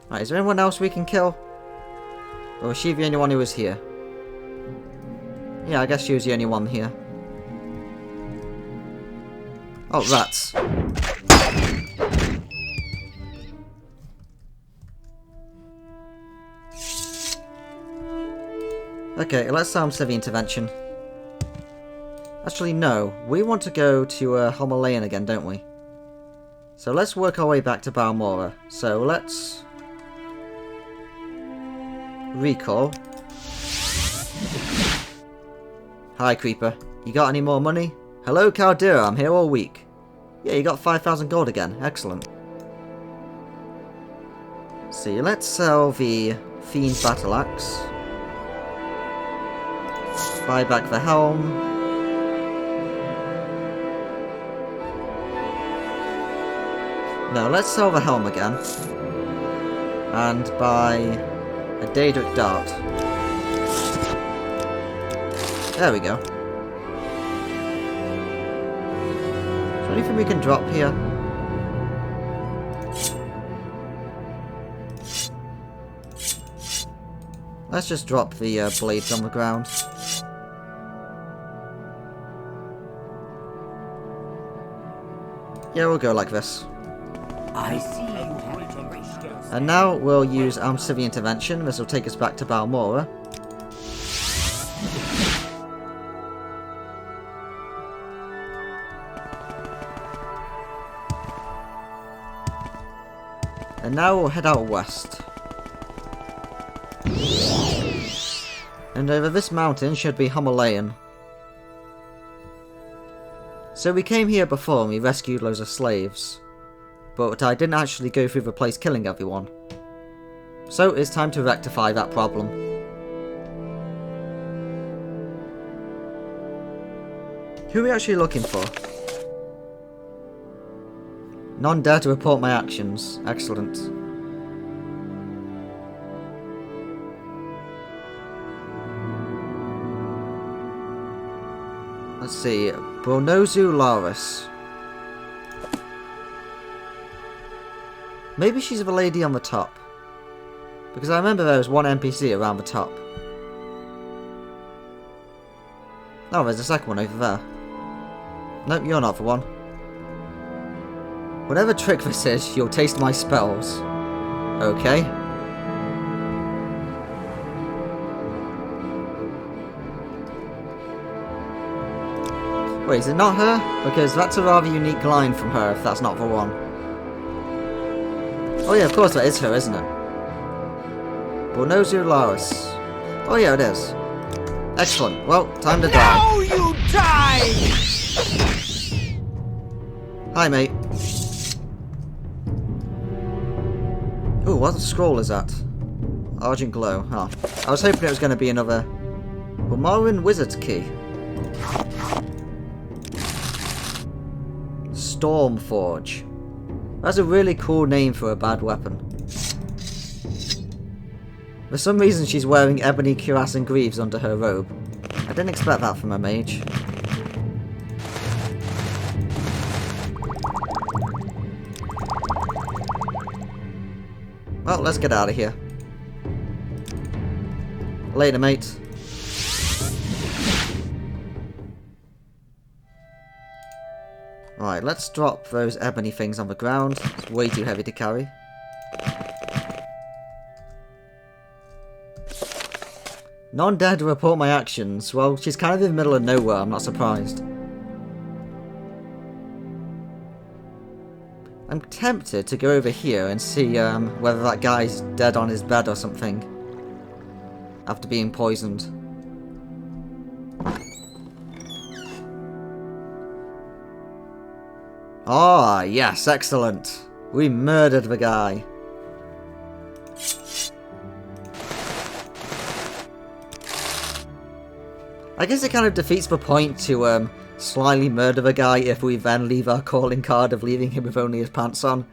Right, is there anyone else we can kill? Or was she the only one who was here? Yeah, I guess she was the only one here. Oh, rats. Okay, let's see the intervention. Actually, no. We want to go to Himalayan again, don't we? So let's work our way back to Balmora. So let's... recall. Hi, Creeper. You got any more money? Hello, Caldera. I'm here all week. Yeah, you got 5,000 gold again. Excellent. See, let's sell the Fiend Battle Axe. Buy back the helm. No, let's sell the helm again. And buy a Daedric Dart. There we go. Is there anything we can drop here? Let's just drop the blades on the ground. Yeah, we'll go like this. I see you have great skills. And now we'll use Civic Intervention. This will take us back to Balmora. And now we'll head out west. And over this mountain should be Himalayan. So we came here before and we rescued loads of slaves. But I didn't actually go through the place killing everyone. So it's time to rectify that problem. Who are we actually looking for? None dare to report my actions. Excellent. Let's see. Bronozu Laris. Maybe she's the lady on the top. Because I remember there was one NPC around the top. Oh, there's a second one over there. Nope, you're not the one. Whatever trick this is, you'll taste my spells. Okay. Wait, is it not her? Because that's a rather unique line from her if that's not the one. Oh yeah, of course that is her, isn't it? Bronozu Laris. Oh yeah, it is. Excellent. Well, time to die. Now you die! Hi, mate. Ooh, what scroll is that? Argent Glow. Huh. I was hoping it was going to be another... Well, Morrowind Wizard's Key. Stormforge. That's a really cool name for a bad weapon. For some reason she's wearing ebony cuirass and greaves under her robe. I didn't expect that from a mage. Well, let's get out of here. Later, mate. Right, let's drop those ebony things on the ground. It's way too heavy to carry. None dare to report my actions. Well, she's kind of in the middle of nowhere, I'm not surprised. I'm tempted to go over here and see whether that guy's dead on his bed or something. After being poisoned. Ah, yes, excellent. We murdered the guy. I guess it kind of defeats the point to slyly murder the guy if we then leave our calling card of leaving him with only his pants on.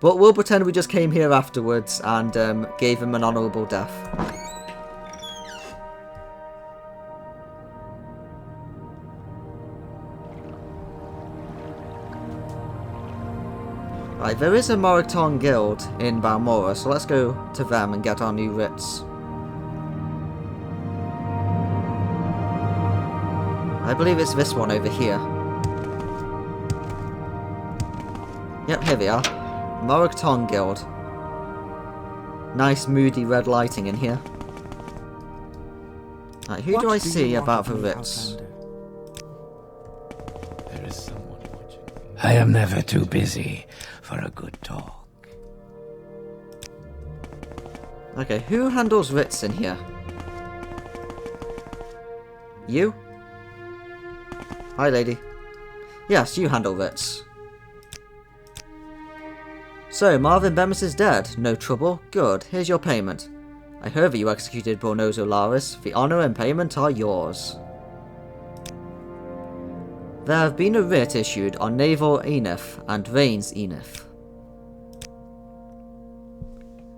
But we'll pretend we just came here afterwards and gave him an honourable death. Right, there is a Moraton guild in Balmora, so let's go to them and get our new writs. I believe it's this one over here. Yep, here we are. Moraton guild. Nice moody red lighting in here. Right, who do I see about the writs? There is someone watching. I am never too busy for a good talk. Okay, who handles writs in here? You? Hi, lady. Yes, you handle writs. So, Marvin Bemis is dead. No trouble. Good. Here's your payment. I heard that you executed Bornozo Laris. The honour and payment are yours. There have been a writ issued on Naval Enif and Rains Enif.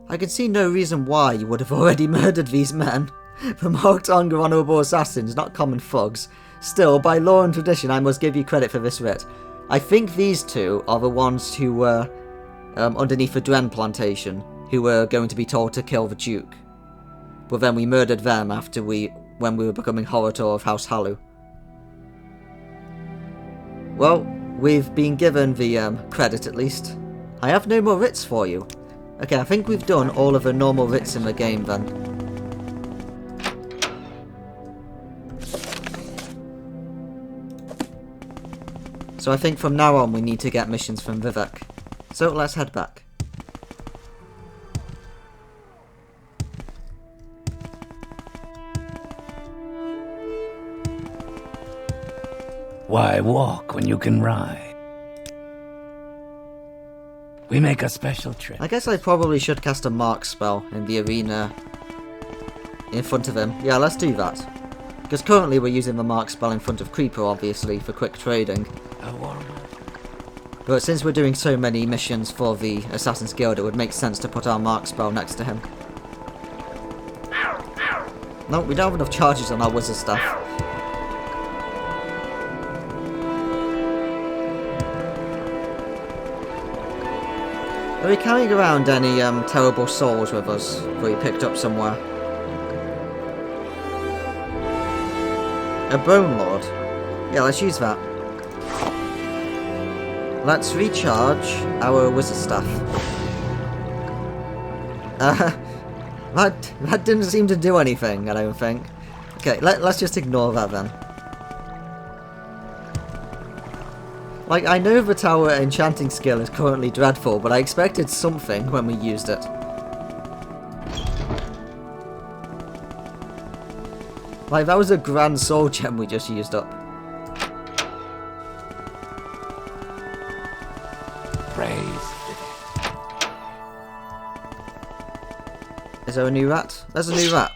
I can see no reason why you would have already murdered these men. The Moraton are honourable assassins, not common thugs. Still, by law and tradition, I must give you credit for this writ. I think these two are the ones who were underneath the Dren plantation, who were going to be told to kill the Duke. But then we murdered them when we were becoming Horator of House Halu. Well, we've been given the credit at least. I have no more writs for you. Okay, I think we've done all of the normal writs in the game then. So I think from now on we need to get missions from Vivek. So let's head back. Why walk when you can ride? We make a special trip. I guess I probably should cast a mark spell in the arena in front of him. Yeah, let's do that. Because currently we're using the mark spell in front of Creeper, obviously, for quick trading. But since we're doing so many missions for the Assassin's Guild, it would make sense to put our mark spell next to him. No, we don't have enough charges on our wizard stuff. Are we carrying around any terrible souls with us that we picked up somewhere? A Bone Lord? Yeah, let's use that. Let's recharge our wizard staff. That didn't seem to do anything, I don't think. Okay, let's just ignore that then. Like, I know that our enchanting skill is currently dreadful, but I expected something when we used it. Like, that was a grand soul gem we just used up. Is there a new rat? There's a new rat.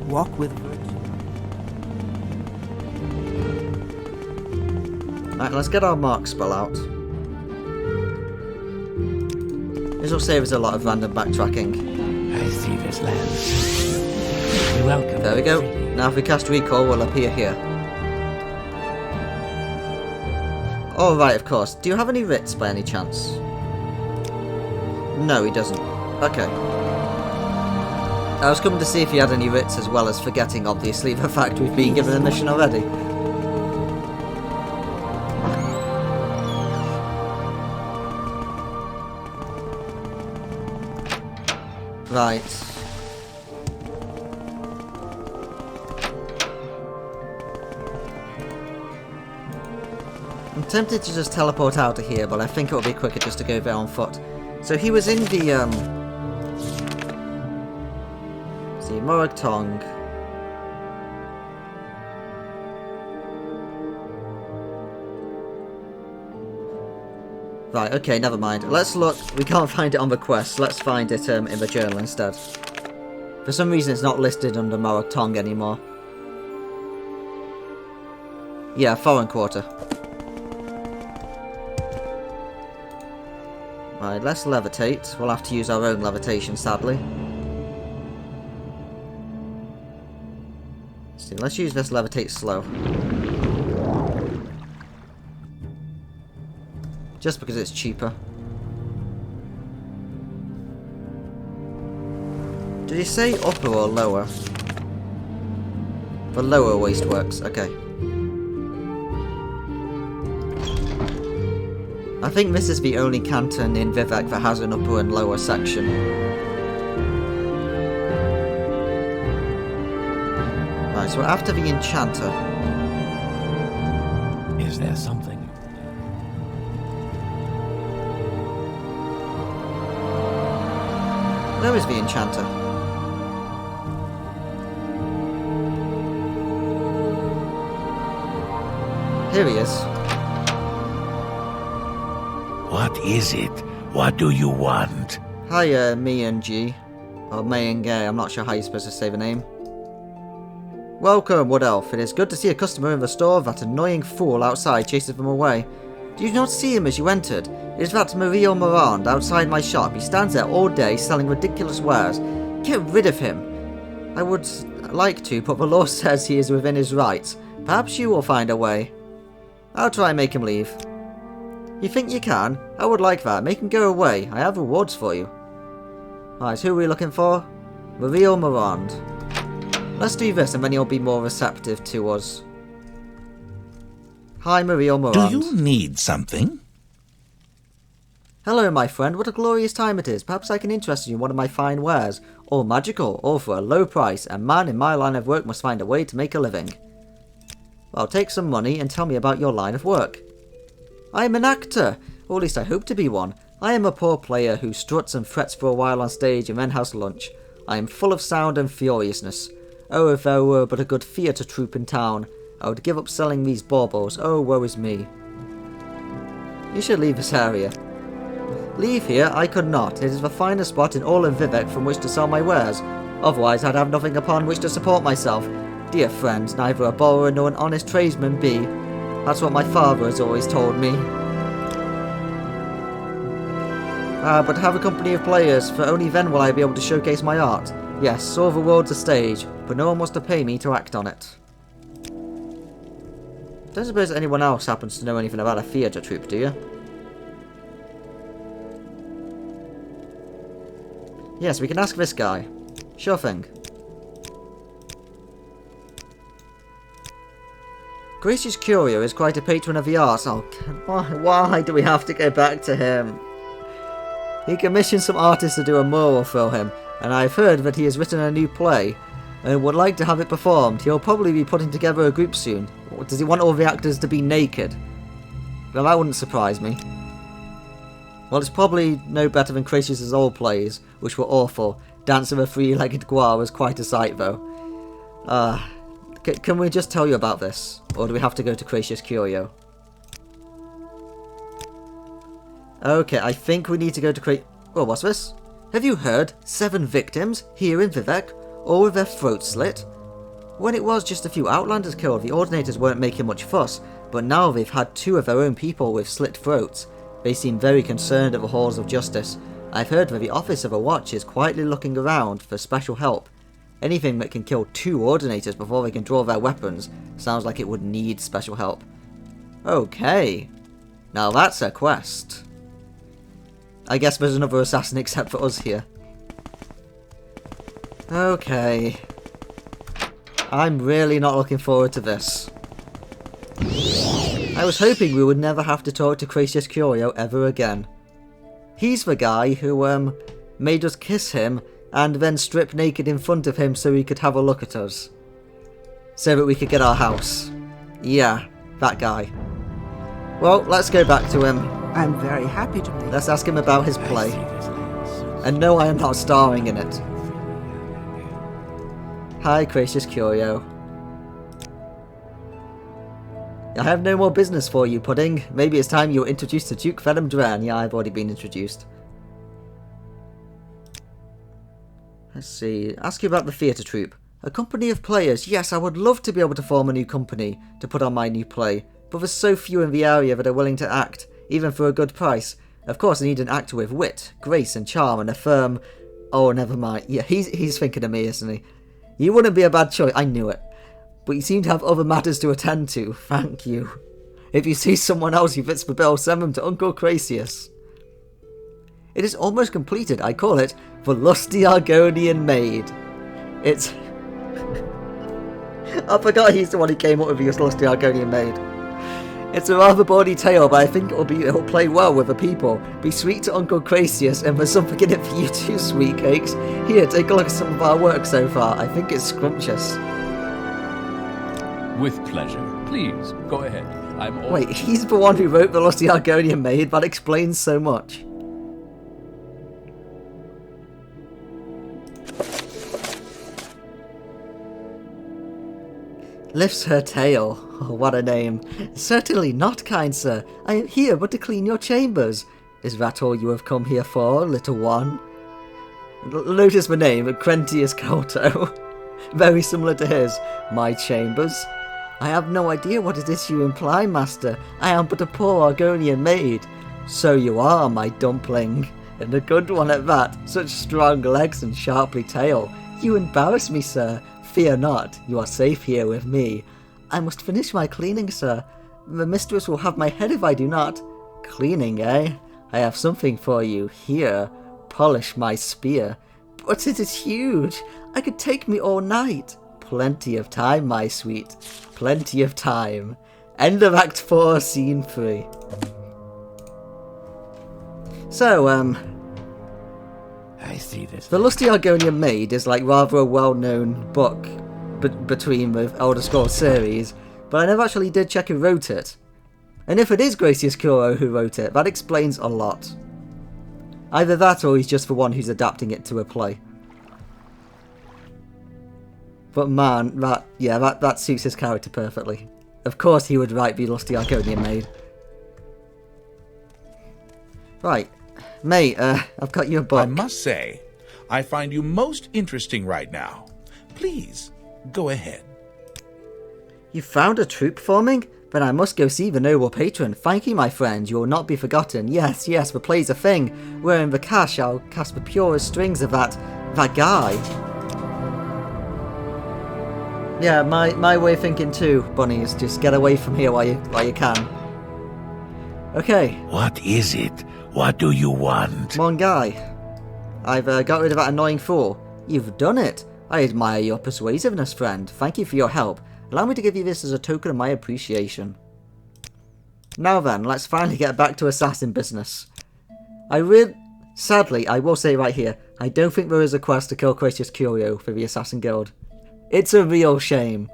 Walk with virtue. Right, let's get our mark spell out. This will save us a lot of random backtracking. I see this land. You're welcome. There we go. Now if we cast recall, we'll appear here. Oh, right, of course. Do you have any writs by any chance? No, he doesn't. Okay. I was coming to see if he had any writs, as well as forgetting, obviously, the fact we've been given a mission already. Right. I'm tempted to just teleport out of here, but I think it would be quicker just to go there on foot. So he was in the, see, Moraton. Right, okay, never mind. Let's look. We can't find it on the quest. Let's find it in the journal instead. For some reason it's not listed under Moraton anymore. Yeah, foreign quarter. Right, let's levitate. We'll have to use our own levitation, sadly. See, let's use this levitate slow. Just because it's cheaper. Did he say upper or lower? For lower waste works, okay. I think this is the only canton in Vivek that has an upper and lower section. Right, so after the enchanter. Is there something? Where is the enchanter? Here he is. What is it? What do you want? Hi, me and G. Or May and Gay, I'm not sure how you're supposed to say the name. Welcome, Wood Elf. It is good to see a customer in the store. That annoying fool outside chases them away. Did you not see him as you entered? It is that Mario Morand outside my shop. He stands there all day selling ridiculous wares. Get rid of him. I would like to, but the law says he is within his rights. Perhaps you will find a way. I'll try and make him leave. You think you can? I would like that. Make him go away. I have rewards for you. Right, who are we looking for? Mario Morand. Let's do this and then he'll be more receptive to us. Hi, Mario Morand. Do you need something? Hello, my friend. What a glorious time it is. Perhaps I can interest you in one of my fine wares. All magical, all for a low price. A man in my line of work must find a way to make a living. Well, take some money and tell me about your line of work. I am an actor, or at least I hope to be one. I am a poor player who struts and frets for a while on stage and then has lunch. I am full of sound and furiousness. Oh, if there were but a good theatre troupe in town, I would give up selling these baubles. Oh, woe is me. You should leave this area. Leave here? I could not. It is the finest spot in all of Vivek from which to sell my wares. Otherwise, I'd have nothing upon which to support myself. Dear friends, neither a borrower nor an honest tradesman be. That's what my father has always told me. But have a company of players, for only then will I be able to showcase my art. Yes, all the world's a stage, but no one wants to pay me to act on it. Don't suppose anyone else happens to know anything about a theatre troupe, do you? Yes, we can ask this guy. Sure thing. Gracious Curio is quite a patron of the arts. Oh, why do we have to go back to him? He commissioned some artists to do a mural for him, and I've heard that he has written a new play and would like to have it performed. He'll probably be putting together a group soon. Does he want all the actors to be naked? Well, that wouldn't surprise me. Well, it's probably no better than Cratious's old plays, which were awful. Dance of a Three-Legged Gua was quite a sight, though. Can we just tell you about this? Or do we have to go to Gracious Curio? Okay, I think we need to go to Oh, what's this? Have you heard? 7 victims here in Vivek, all with their throats slit? When it was just a few outlanders killed, the Ordinators weren't making much fuss, but now they've had 2 of their own people with slit throats. They seem very concerned at the halls of justice. I've heard that the Office of a Watch is quietly looking around for special help. Anything that can kill 2 Ordinators before they can draw their weapons sounds like it would need special help. Okay. Now that's a quest. I guess there's another assassin except for us here. Okay. I'm really not looking forward to this. I was hoping we would never have to talk to Gracious Curio ever again. He's the guy who, made us kiss him and then strip naked in front of him so he could have a look at us. So that we could get our house. Yeah, that guy. Well, let's go back to him. I'm very happy to make. Let's ask him about his play. And no, I am not starring in it. Hi, Gracious Curio. I have no more business for you, Pudding. Maybe it's time you were introduced to Duke Venom Duran. Yeah, I've already been introduced. Let's see. Ask you about the theatre troupe. A company of players. Yes, I would love to be able to form a new company to put on my new play, but there's so few in the area that are willing to act, even for a good price. Of course, I need an actor with wit, grace, and charm, and a firm... Oh, never mind. Yeah, he's thinking of me, isn't he? You wouldn't be a bad choice. I knew it. But you seem to have other matters to attend to. Thank you. If you see someone else who fits the bill, send them to Uncle Crazius. It is almost completed. I call it the Lusty Argonian Maid. It's... I forgot he's the one who came up with the Lusty Argonian Maid. It's a rather bawdy tale, but I think it'll play well with the people. Be sweet to Uncle Crazius, and there's something in it for you too, sweet cakes. Here, take a look at some of our work so far. I think it's scrumptious. With pleasure. Please, go ahead. Wait, he's the one who wrote the Lusty Argonian Maid? That explains so much. Lifts her tail. Oh, what a name. Certainly not, kind sir. I am here but to clean your chambers. Is that all you have come here for, little one? Notice the name, Crentius Couto. Very similar to his. My chambers? I have no idea what it is you imply, master. I am but a poor Argonian maid. So you are, my dumpling. And a good one at that. Such strong legs and sharply tail. You embarrass me, sir. Fear not, you are safe here with me. I must finish my cleaning, sir. The mistress will have my head if I do not. Cleaning, eh? I have something for you. Here, polish my spear. But it is huge. I could take me all night. Plenty of time, my sweet. Plenty of time. End of Act 4, Scene 3. So, I see this. The Lusty Argonian Maid is like rather a well-known book between the Elder Scrolls series, but I never actually did check who wrote it. And if it is Gracious Kuro who wrote it, that explains a lot. Either that or he's just the one who's adapting it to a play. But man, that suits his character perfectly. Of course he would write the Lusty Argonian Maid. Right. Mate, I've got you a book. I must say, I find you most interesting right now. Please, go ahead. You found a troop forming? Then I must go see the noble patron. Thank you, my friend. You will not be forgotten. Yes, the play's a thing. Where in the cache, I'll cast the purest strings of that guy. Yeah, my way of thinking too, Bunny, is just get away from here while you can. Okay. What is it? What do you want? Come on, guy. I've got rid of that annoying fool. You've done it. I admire your persuasiveness, friend. Thank you for your help. Allow me to give you this as a token of my appreciation. Now then, let's finally get back to assassin business. Sadly, I will say right here, I don't think there is a quest to kill Crazius Curio for the Assassin Guild. It's a real shame.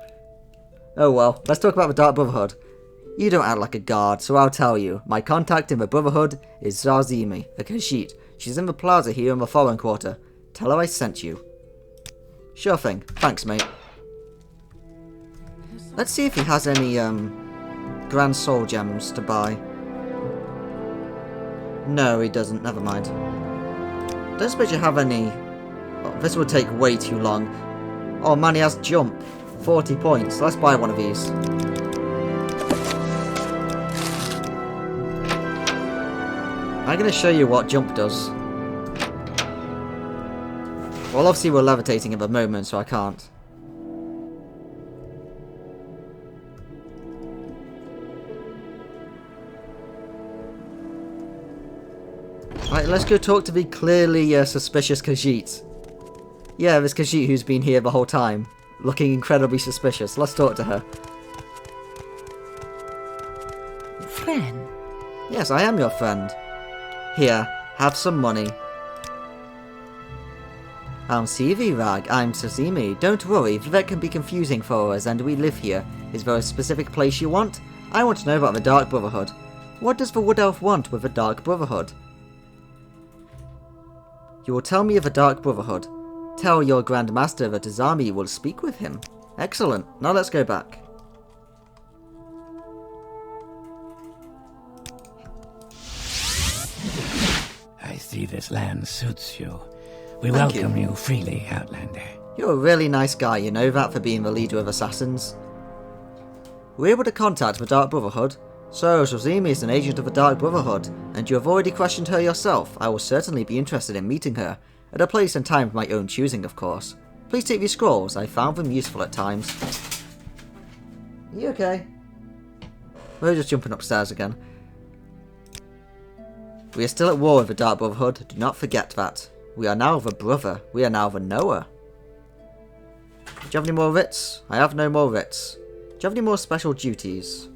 Oh well, let's talk about the Dark Brotherhood. You don't act like a guard, so I'll tell you. My contact in the Brotherhood is Zarzimi, a Khajiit. She's in the plaza here in the foreign quarter. Tell her I sent you. Sure thing. Thanks, mate. Let's see if he has any, Grand Soul Gems to buy. No, he doesn't. Never mind. Don't suppose you have any... Oh, this would take way too long. Oh man, he has Jump. 40 points. Let's buy one of these. I'm going to show you what Jump does. Well, obviously we're levitating at the moment, so I can't. Right, let's go talk to the clearly suspicious Khajiit. Yeah, this Khajiit who's been here the whole time. Looking incredibly suspicious. Let's talk to her. Friend? Yes, I am your friend. Here, have some money. I'm CV Rag, I'm Sazimi. Don't worry, that can be confusing for us and we live here. Is there a specific place you want? I want to know about the Dark Brotherhood. What does the Wood Elf want with the Dark Brotherhood? You will tell me of the Dark Brotherhood. Tell your Grand Master that Azami will speak with him. Excellent, now let's go back. I see this land suits you. We Thank welcome you freely, Outlander. You're a really nice guy, you know that, for being the leader of assassins. We're able to contact the Dark Brotherhood. So, Shazimi is an agent of the Dark Brotherhood, and you have already questioned her yourself. I will certainly be interested in meeting her, at a place and time of my own choosing, of course. Please take these scrolls, I found them useful at times. Are you okay? We're just jumping upstairs again. We are still at war with the Dark Brotherhood, do not forget that. We are now the brother, we are now the knower. Do you have any more writs? I have no more writs. Do you have any more special duties?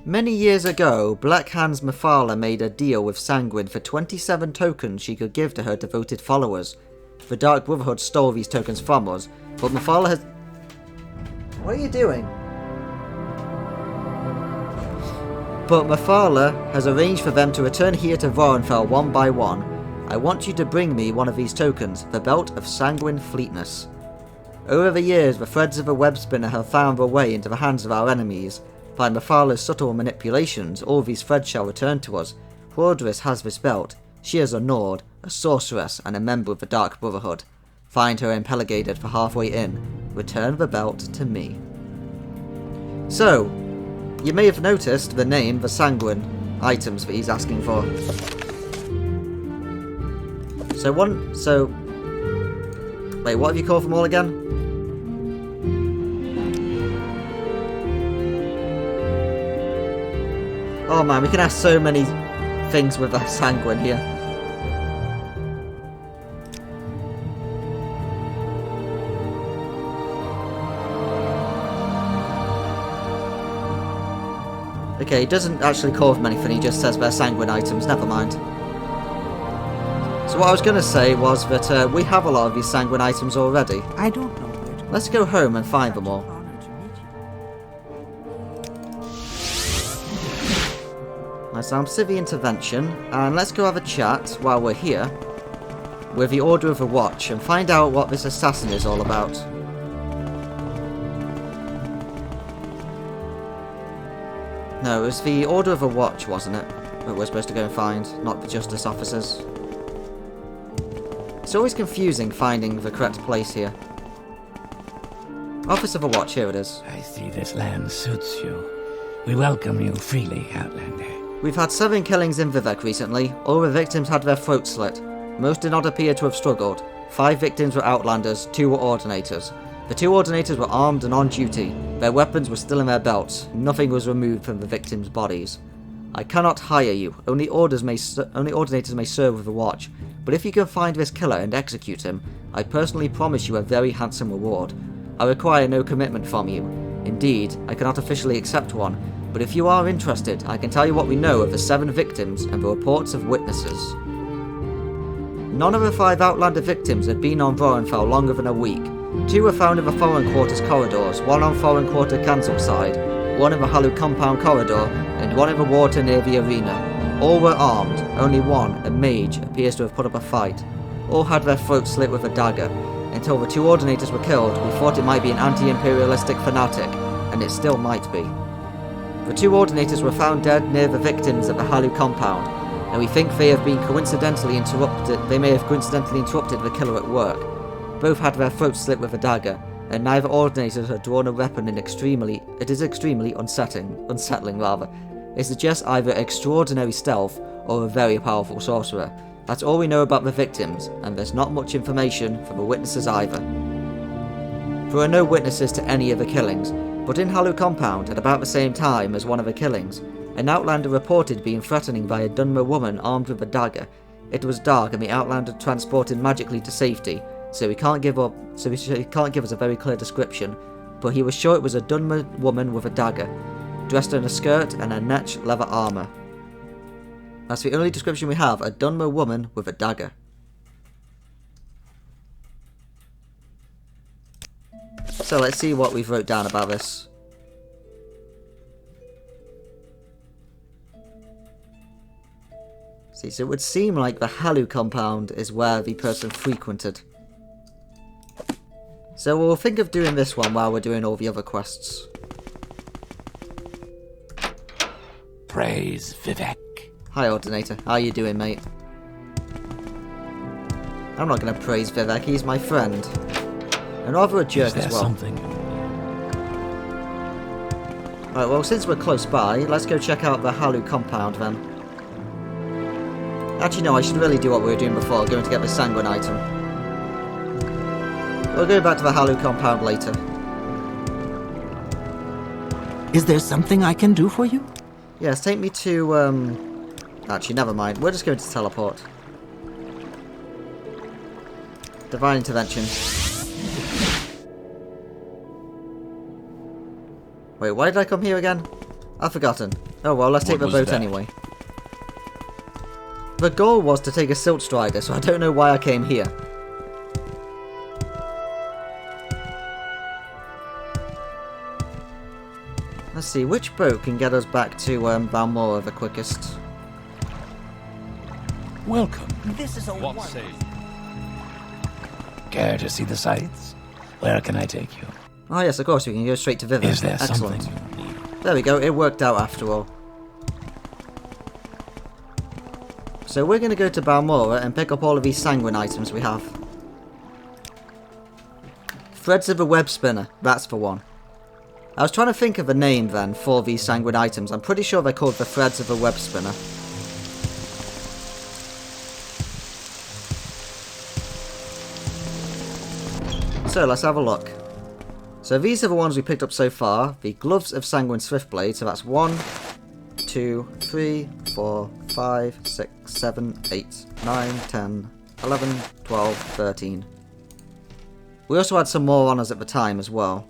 Many years ago, Black Hand's Mephala made a deal with Sanguine for 27 tokens she could give to her devoted followers. The Dark Brotherhood stole these tokens from us, but Mephala has... What are you doing? But Mephala has arranged for them to return here to Vorenfell one by one. I want you to bring me one of these tokens, the Belt of Sanguine Fleetness. Over the years, the threads of a web spinner have found their way into the hands of our enemies. By Mephala's subtle manipulations, all these threads shall return to us. Hordris has this belt. She is a Nord, a sorceress, and a member of the Dark Brotherhood. Find her impeligated for halfway in. Return the belt to me. So, you may have noticed the name, the Sanguine items that he's asking for. Wait, what have you called them all again? Oh man, we can ask so many things with that Sanguine here. Okay, he doesn't actually call them anything, he just says they're Sanguine items, never mind. So what I was going to say was that we have a lot of these Sanguine items already. I don't know where to Let's go home and find them all. honor to meet you. Nice, I'm Civi Intervention, and let's go have a chat while we're here with the Order of the Watch and find out what this assassin is all about. No, it was the Order of the Watch, wasn't it? That we're supposed to go and find, not the Justice Officers. It's always confusing finding the correct place here. Office of the Watch, here it is. I see this land suits you. We welcome you freely, Outlander. We've had 7 killings in Vivek recently. All the victims had their throats slit. Most did not appear to have struggled. 5 victims were Outlanders, 2 were Ordinators. The 2 Ordinators were armed and on duty. Their weapons were still in their belts. Nothing was removed from the victims' bodies. I cannot hire you. Only Ordinators may serve with the Watch. But if you can find this killer and execute him, I personally promise you a very handsome reward. I require no commitment from you. Indeed, I cannot officially accept one, but if you are interested, I can tell you what we know of the 7 victims and the reports of witnesses. None of the 5 Outlander victims had been on Vorenfell longer than a week. 2 were found in the Foreign Quarters corridors, 1 on Foreign Quarter Cancel side, 1 in the Halu Compound corridor, and 1 in the water near the arena. All were armed, only 1, a mage, appears to have put up a fight. All had their throats slit with a dagger. Until the 2 Ordinators were killed, we thought it might be an anti-imperialistic fanatic, and it still might be. The 2 Ordinators were found dead near the victims at the Halu compound, and we think they may have coincidentally interrupted the killer at work. Both had their throats slit with a dagger, and neither Ordinators had drawn a weapon it is extremely unsettling. It suggests either extraordinary stealth or a very powerful sorcerer. That's all we know about the victims, and there's not much information from the witnesses either. There are no witnesses to any of the killings, but in Halu compound, at about the same time as one of the killings, an Outlander reported being threatened by a Dunmer woman armed with a dagger. It was dark and the Outlander transported magically to safety, so he can't give us a very clear description, but he was sure it was a Dunmer woman with a dagger, dressed in a skirt and a netch leather armour. That's the only description we have, a Dunmer woman with a dagger. So let's see what we've wrote down about this. See, so it would seem like the Halu compound is where the person frequented. So we'll think of doing this one while we're doing all the other quests. Praise Vivek. Hi Ordinator, how you doing, mate? I'm not going to praise Vivek, he's my friend. And rather a jerk Is there as well. something? Right, well, since we're close by, let's go check out the Halu compound then. Actually, no, I should really do what we were doing before, going to get the Sanguine item. We'll go back to the Halu compound later. Is there something I can do for you? Yes, take me to, Actually, never mind. We're just going to teleport. Divine Intervention. Wait, why did I come here again? I've forgotten. Oh well, let's take the boat anyway. The goal was to take a Silt Strider, so I don't know why I came here. Let's see, which boat can get us back to Balmora the quickest? Welcome. This is a What wonder. say? Care to see the sights? Where can I take you? Oh yes, of course, we can go straight to Vivek. Is there Excellent. something you need? There we go, it worked out after all. So we're going to go to Balmora and pick up all of these Sanguine items we have. Threads of a Web Spinner, that's for one. I was trying to think of a name then for these Sanguine items. I'm pretty sure they're called the Threads of a Web Spinner. So let's have a look. So these are the ones we picked up so far. The Gloves of Sanguine Swiftblade. So that's 1, 2, 3, 4, 5, 6, 7, 8, 9, 10, 11, 12, 13. We also had some more on us at the time as well.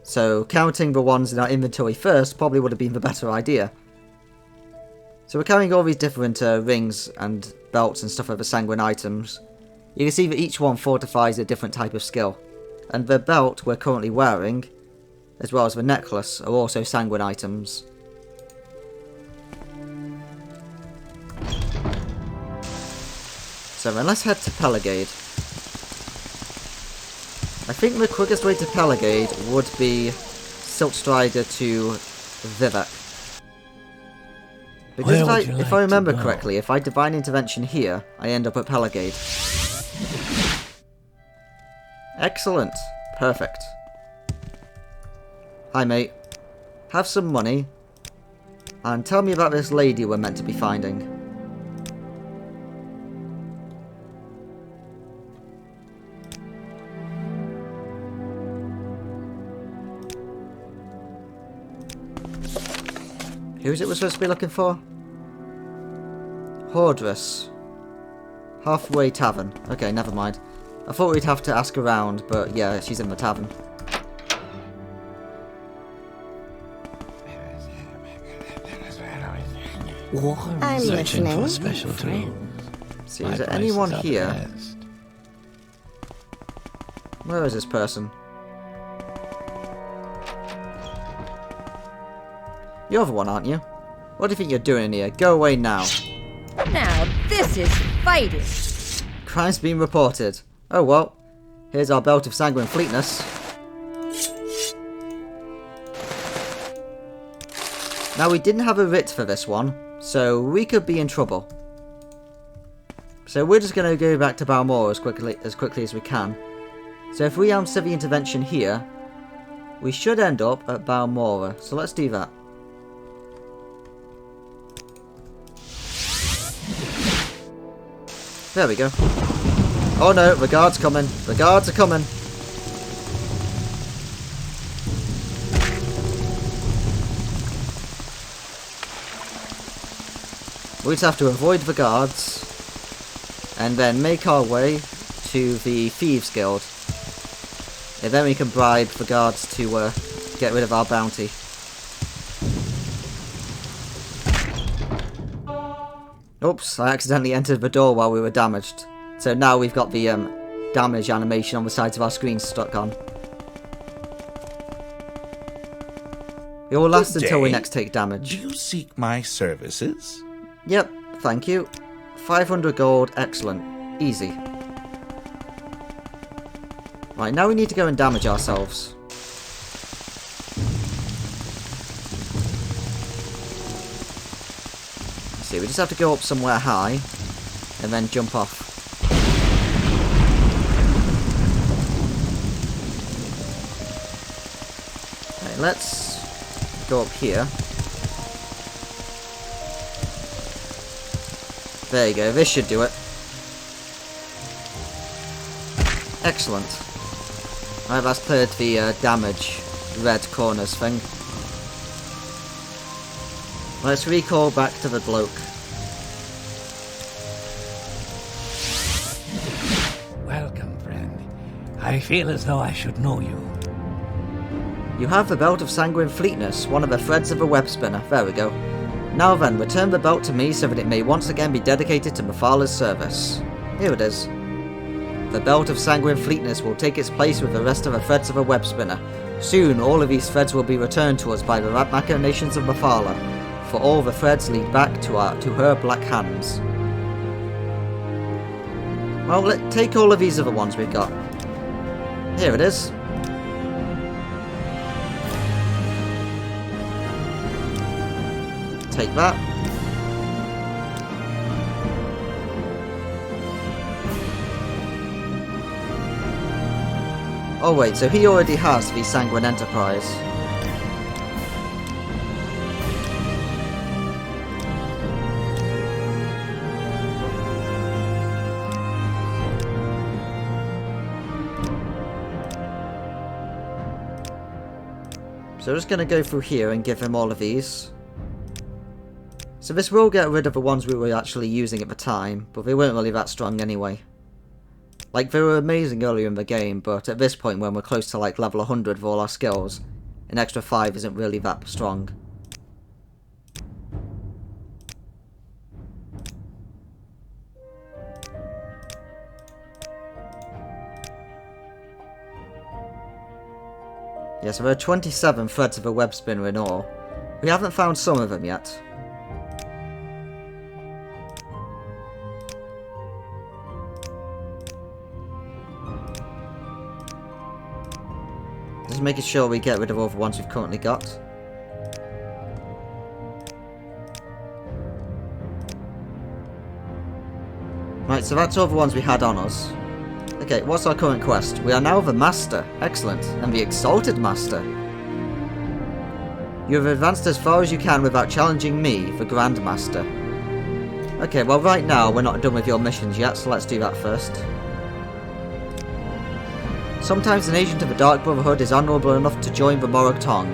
So counting the ones in our inventory first probably would have been the better idea. So we're carrying all these different rings and belts and stuff of the Sanguine items. You can see that each one fortifies a different type of skill. And the belt we're currently wearing, as well as the necklace, are also Sanguine items. So then let's head to Pelagade. I think the quickest way to Pelagade would be Silt Strider to Vivek. Because Where would you if like I to remember go? correctly, if I Divine Intervention here, I end up at Pelagade. Excellent. Perfect. Hi mate. Have some money. And tell me about this lady we're meant to be finding. Who's it we're supposed to be looking for? Hordress. Halfway Tavern. Okay, never mind. I thought we'd have to ask around, but yeah, she's in the tavern. I'm Searching for listening. special tools. See, My is there prices anyone are the here? best. Where is this person? You're the one, aren't you? What do you think you're doing in here? Go away now. Now this is fighting. Crime's been reported. Oh well. Here's our belt of sanguine fleetness. Now we didn't have a writ for this one, so we could be in trouble. So we're just going to go back to Balmora as quickly as we can. So if we answer the intervention here, we should end up at Balmora. So let's do that. There we go. Oh no, the guard's coming. The guards are coming. We just have to avoid the guards and then make our way to the Thieves Guild. And then we can bribe the guards to get rid of our bounty. Oops, I accidentally entered the door while we were damaged. So now we've got the damage animation on the sides of our screen stuck on. It will last Good until we day. next take damage. Do you seek my services? Yep, thank you. 500 gold, excellent. Easy. Right, now we need to go and damage ourselves. See, we just have to go up somewhere high and then jump off. let's go up here. There you go, this should do it. Excellent. Right, that's cleared the damage red corners thing. Let's recall back to the bloke. Welcome, friend. I feel as though I should know you. You have the Belt of Sanguine Fleetness, one of the threads of a web spinner. There we go. Now then, return the belt to me so that it may once again be dedicated to Mephal's service. Here it is. The Belt of Sanguine Fleetness will take its place with the rest of the threads of a web spinner. Soon, all of these threads will be returned to us by the machinations of Mephala, for all the threads lead back to her black hands. Well, take all of these other ones we've got. Here it is. Take that. Oh wait, so he already has the Sanguine Enterprise. So we're just going to go through here and give him all of these. So this will get rid of the ones we were actually using at the time, but they weren't really that strong anyway. Like, they were amazing earlier in the game, but at this point when we're close to like level 100 with all our skills, an extra 5 isn't really that strong. Yeah, so there are 27 threads of a web spinner in all. We haven't found some of them yet. Just making sure we get rid of all the ones we've currently got. Right, so that's all the ones we had on us. Okay, what's our current quest? We are now the Master. Excellent. And the Exalted Master. You have advanced as far as you can without challenging me, the Grand Master. Okay, well right now we're not done with your missions yet, so let's do that first. Sometimes an agent of the Dark Brotherhood is honourable enough to join the Morag Tong.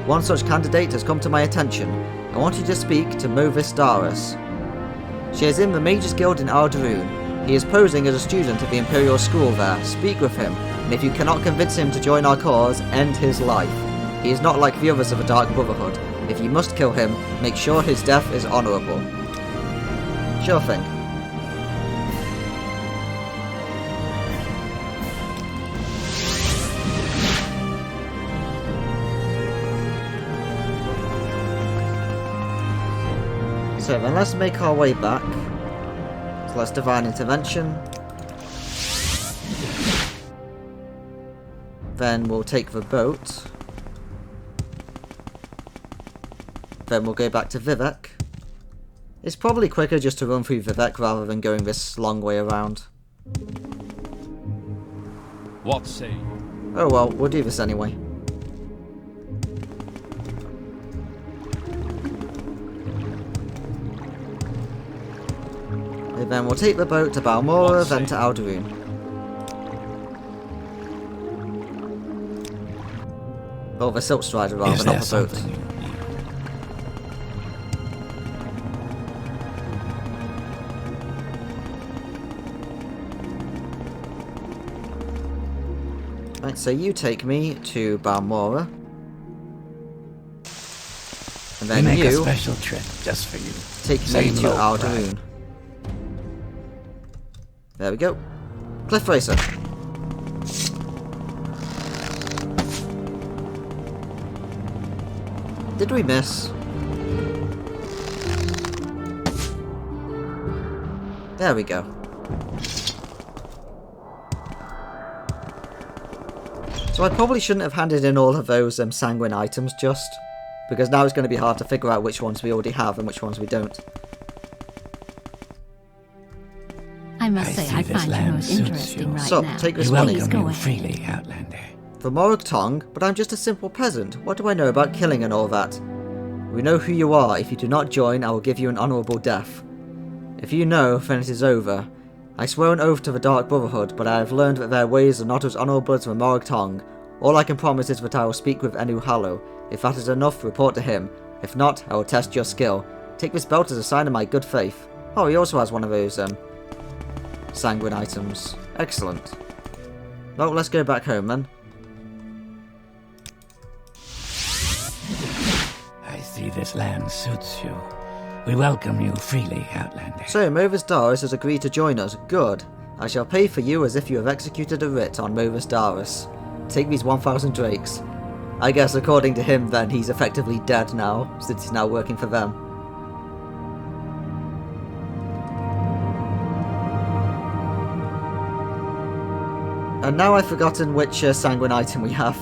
One such candidate has come to my attention. I want you to speak to Movis Daris. She is in the Mages Guild in Aldaroon. He is posing as a student at the Imperial School there. Speak with him, and if you cannot convince him to join our cause, end his life. He is not like the others of the Dark Brotherhood. If you must kill him, make sure his death is honourable. Sure thing. So then let's make our way back. So let's Divine Intervention. Then we'll take the boat. Then we'll go back to Vivek. It's probably quicker just to run through Vivek rather than going this long way around. What say you? Oh well, we'll do this anyway. And then we'll take the boat to Balmora, then to Aldaroon. Or the Silk Strider rather, not the boat. Right, so you take me to Balmora. And then we make you a special trip just for you. take me to Aldaroon. There we go. Cliff Racer. Did we miss? There we go. So I probably shouldn't have handed in all of those sanguine items just, because now it's going to be hard to figure out which ones we already have and which ones we don't. I must say, I find you most interesting right So, now. take this We money. welcome you freely, Outlander. The Morag tongue? But I'm just a simple peasant. What do I know about killing and all that? We know who you are. If you do not join, I will give you an honourable death. If you know, then it is over. I swear an oath to the Dark Brotherhood, but I have learned that their ways are not as honourable as the Morag tongue. All I can promise is that I will speak with Enu Hallow. If that is enough, report to him. If not, I will test your skill. Take this belt as a sign of my good faith. Oh, he also has one of those, sanguine items. Excellent. Well, let's go back home then. I see this land suits you. We welcome you freely, Outlander. So, Movus Darus has agreed to join us. Good. I shall pay for you as if you have executed a writ on Movus Darus. Take these 1,000 drakes. I guess according to him then, he's effectively dead now, since he's now working for them. And now I've forgotten which sanguine item we have.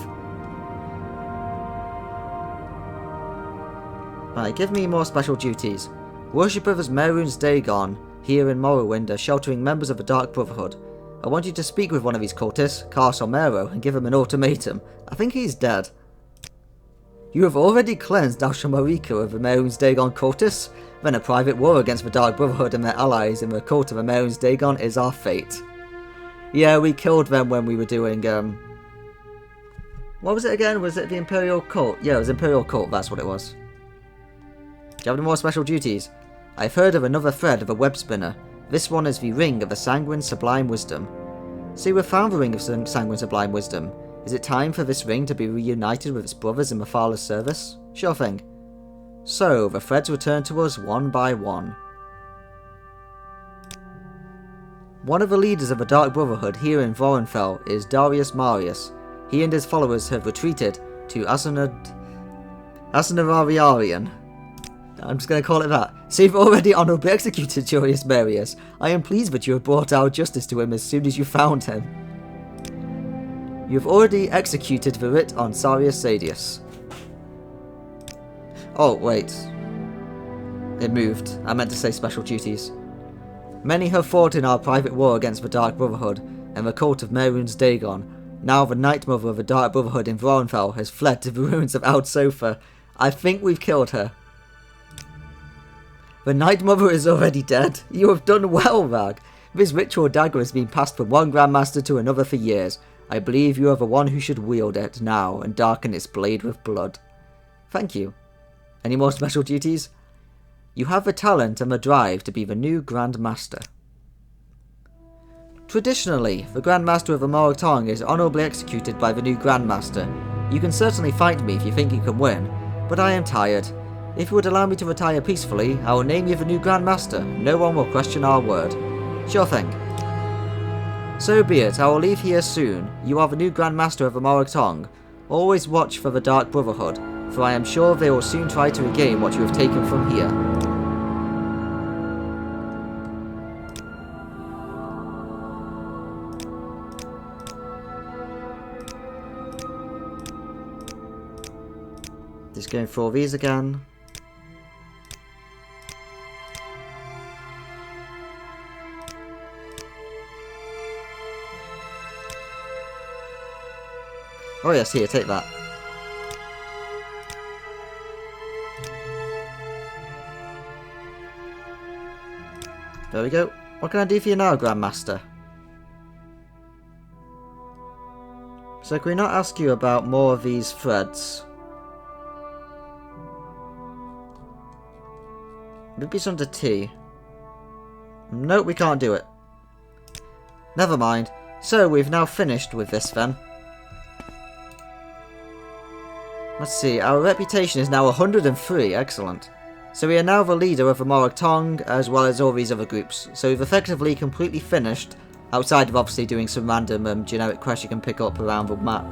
Right, give me more special duties. Worshipper of Mehrunes Dagon, here in Morrowind, are sheltering members of the Dark Brotherhood. I want you to speak with one of these cultists, Cars or Mero, and give him an ultimatum. I think he's dead. You have already cleansed Alshamarika of the Mehrunes Dagon cultists? Then a private war against the Dark Brotherhood and their allies in the cult of the Mehrunes Dagon is our fate. Yeah, we killed them when we were doing, what was it again? Was it the Imperial Cult? Yeah, it was Imperial Cult, that's what it was. Do you have any more special duties? I've heard of another thread of a web spinner. This one is the Ring of the Sanguine Sublime Wisdom. See, we've found the Ring of Sanguine Sublime Wisdom. Is it time for this ring to be reunited with its brothers in Mephal's service? Sure thing. So, the threads return to us one by one. One of the leaders of the Dark Brotherhood here in Voronfell is Darius Marius. He and his followers have retreated to Asanararian. I'm just going to call it that. So you've already honourably executed Darius Marius. I am pleased that you have brought our justice to him as soon as you found him. You have already executed the writ on Sarius Sadius. Oh, wait. It moved. I meant to say special duties. Many have fought in our private war against the Dark Brotherhood and the cult of Mehrunes Dagon. Now the Night Mother of the Dark Brotherhood in Voronfell has fled to the ruins of Outsofa. I think we've killed her. The Night Mother is already dead. You have done well, Rag. This ritual dagger has been passed from one Grandmaster to another for years. I believe you are the one who should wield it now and darken its blade with blood. Thank you. Any more special duties? You have the talent and the drive to be the new Grand Master. Traditionally, the Grand Master of the Morag tongue is honourably executed by the new Grand Master. You can certainly fight me if you think you can win, but I am tired. If you would allow me to retire peacefully, I will name you the new Grand Master. No one will question our word. Sure thing. So be it, I will leave here soon. You are the new Grand Master of the Morag tongue. Always watch for the Dark Brotherhood, for I am sure they will soon try to regain what you have taken from here. Just going through all these again. Oh yes, here, take that. There we go. What can I do for you now, Grandmaster? So can we not ask you about more of these threads? Maybe some to tea. Nope, we can't do it. Never mind. So we've now finished with this then. Let's see, our reputation is now 103, excellent. So we are now the leader of the Morag tongue, as well as all these other groups. So we've effectively completely finished, outside of obviously doing some random generic quests you can pick up around the map,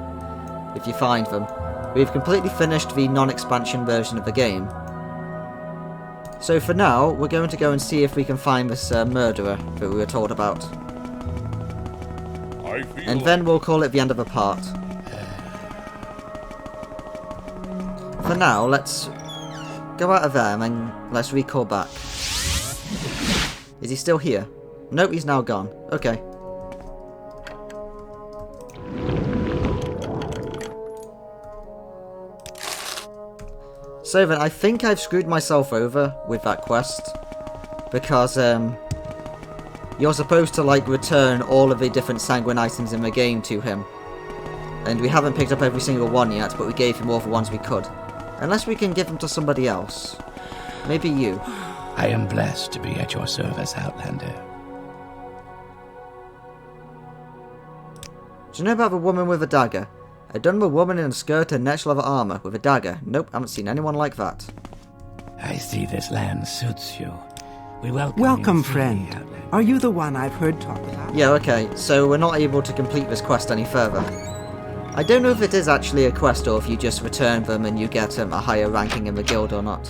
if you find them. We've completely finished the non-expansion version of the game. So for now, we're going to go and see if we can find this murderer that we were told about. And then we'll call it the end of the part. For now, let's go out of there and then let's recall back. Is he still here? Nope, he's now gone. Okay. So then, I think I've screwed myself over with that quest. Because, you're supposed to, like, return all of the different sanguine items in the game to him. And we haven't picked up every single one yet, but we gave him all the ones we could. Unless we can give them to somebody else. Maybe you. I am blessed to be at your service, Outlander. Do you know about the woman with a dagger? A done with woman in a skirt and next leather armor with a dagger. Nope, haven't seen anyone like that. I see this land suits you. We welcome Welcome, you, friend. Outlander. Are you the one I've heard talk about? Yeah, okay, so we're not able to complete this quest any further. I don't know if it is actually a quest or if you just return them and you get a higher ranking in the guild or not.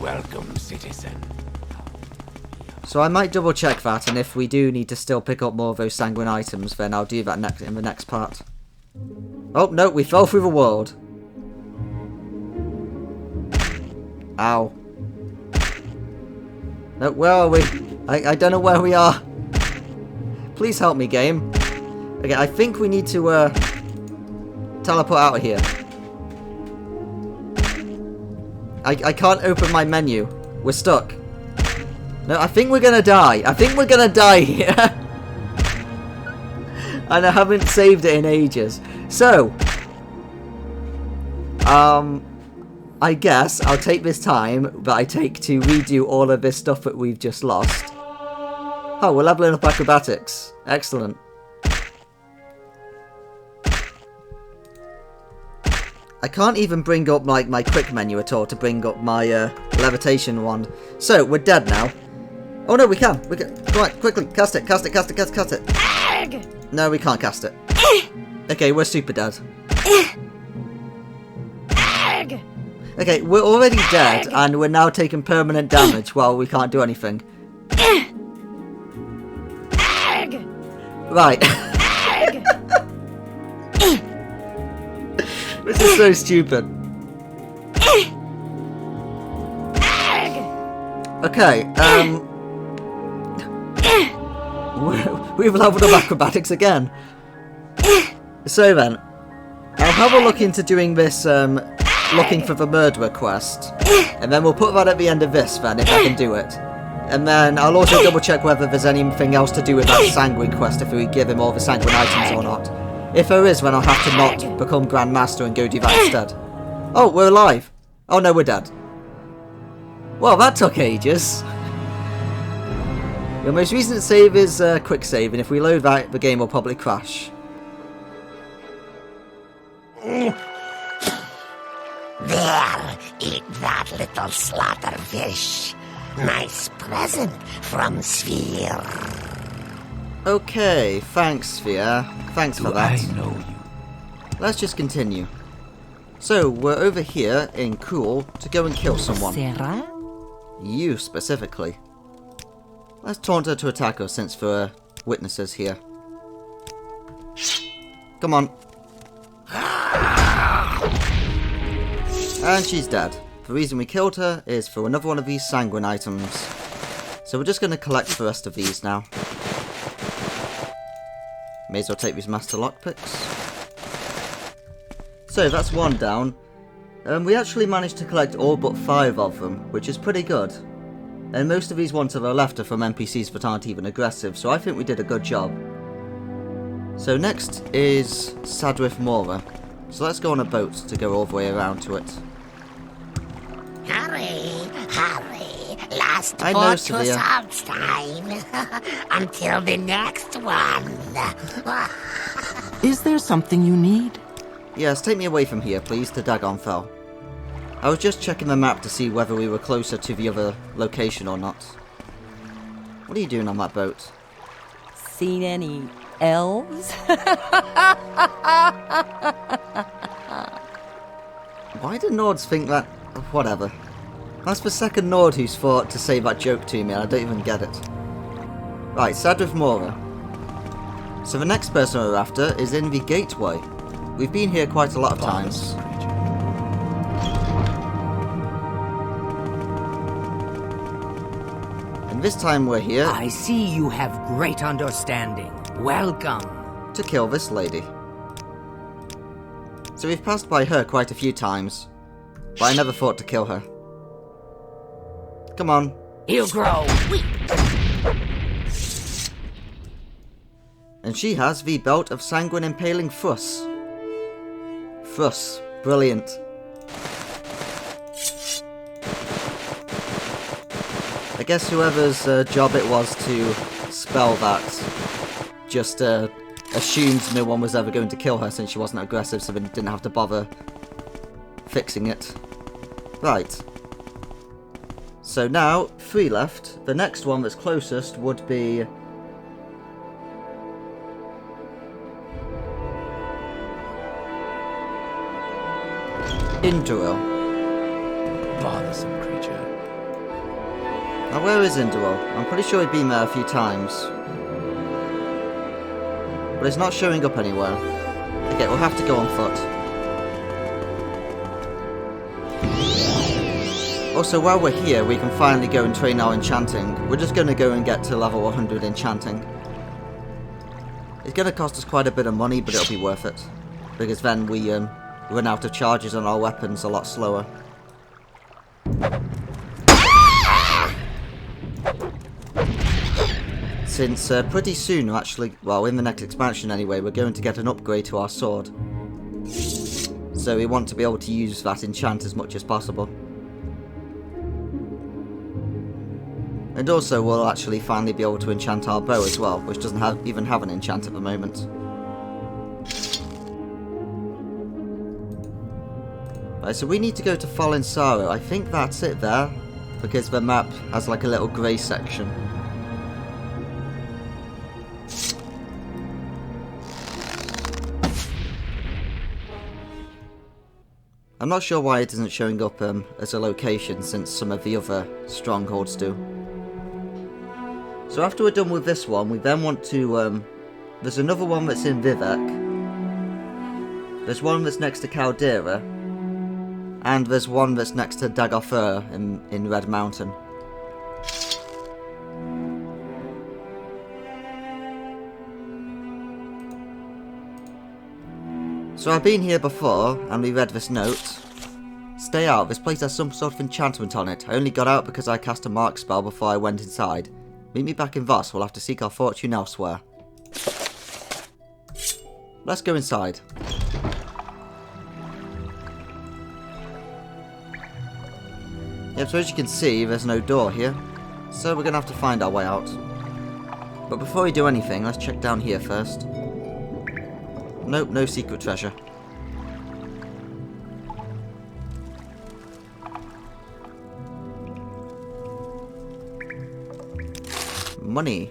Welcome, citizen. So I might double check that, and if we do need to still pick up more of those sanguine items, then I'll do that in the next part. Oh, no, we fell through the world. Ow. No, where are we? I don't know where we are. Please help me, game. Okay, I think we need to, teleport out of here. I can't open my menu. We're stuck. No, I think we're gonna die. I think we're gonna die here. And I haven't saved it in ages. So, I guess I'll take this time that I take to redo all of this stuff that we've just lost. Oh, we're leveling up acrobatics. Excellent. I can't even bring up like my quick menu at all to bring up my levitation wand. So, we're dead now. Oh no, we can. Come on, quickly, cast it, cast it, cast it, cast it, cast it. Ag! No, we can't cast it. Okay, we're super dead. Ag! Okay, we're already dead, and we're now taking permanent damage while we can't do anything. Ag! Right. Ag! This is so stupid. Okay, we've leveled up acrobatics again. So then, I'll have a look into doing this, looking for the murderer quest. And then we'll put that at the end of this then, if I can do it. And then I'll also double check whether there's anything else to do with that sanguine quest, if we give him all the sanguine items or not. If there is, then I'll have to not become Grand Master and go do that instead. Oh, we're alive. Oh no, we're dead. Well, that took ages. Your most recent save is quick save, and if we load that, the game will probably crash. There, eat that little slaughterfish. Nice present from Sphere. Okay, thanks, Sphere. Thanks for that. I know you. Let's just continue. So, we're over here in Cool to go and kill someone. Sarah? You, specifically. Let's taunt her to attack us since there are witnesses here. Come on. And she's dead. The reason we killed her is for another one of these sanguine items. So we're just going to collect the rest of these now. May as well take these master lockpicks. So that's one down. We actually managed to collect all but 5 of them, which is pretty good. And most of these ones to the left are from NPCs that aren't even aggressive, so I think we did a good job. So next is Sadrith Mora. So let's go on a boat to go all the way around to it. Hurry, hurry. Last I know, port to Sevilla. Salzstein. Until the next one. Is there something you need? Yes, take me away from here, please, to Dagonfell. I was just checking the map to see whether we were closer to the other location or not. What are you doing on that boat? Seen any elves? Why do Nords think that? Whatever. That's the second Nord who's fought to say that joke to me, and I don't even get it. Right, Sadrith Mora. So the next person we're after is in the Gateway. We've been here quite a lot of times. And this time we're here I see you have great understanding. Welcome. to kill this lady. So we've passed by her quite a few times, but I never thought to kill her. Come on. He'll grow weak. And she has the Belt of Sanguine Impaling Fuss. Fuss. Brilliant. I guess whoever's job it was to spell that just assumed no one was ever going to kill her since she wasn't aggressive, so they didn't have to bother fixing it. Right. So now, 3 left. The next one that's closest would be... Induril. Bothersome creature. Now where is Induril? I'm pretty sure he'd been there a few times. But it's not showing up anywhere. Okay, we'll have to go on foot. Also, while we're here, we can finally go and train our enchanting. We're just going to go and get to level 100 enchanting. It's going to cost us quite a bit of money, but it'll be worth it. Because then we run out of charges on our weapons a lot slower. Since pretty soon, actually, well, in the next expansion anyway, we're going to get an upgrade to our sword. So we want to be able to use that enchant as much as possible. And also we'll actually finally be able to enchant our bow as well, which doesn't even have an enchant at the moment. Right, so we need to go to Fallen Sorrow. I think that's it there, because the map has like a little grey section. I'm not sure why it isn't showing up as a location, since some of the other strongholds do. So after we're done with this one, we then want to... there's another one that's in Vivek. There's one that's next to Caldera. And there's one that's next to Dagofur in Red Mountain. So I've been here before, and we read this note. Stay out, this place has some sort of enchantment on it. I only got out because I cast a mark spell before I went inside. Meet me back in Voss, we'll have to seek our fortune elsewhere. Let's go inside. Yep, so as you can see, there's no door here. So we're going to have to find our way out. But before we do anything, let's check down here first. Nope, no secret treasure. Money.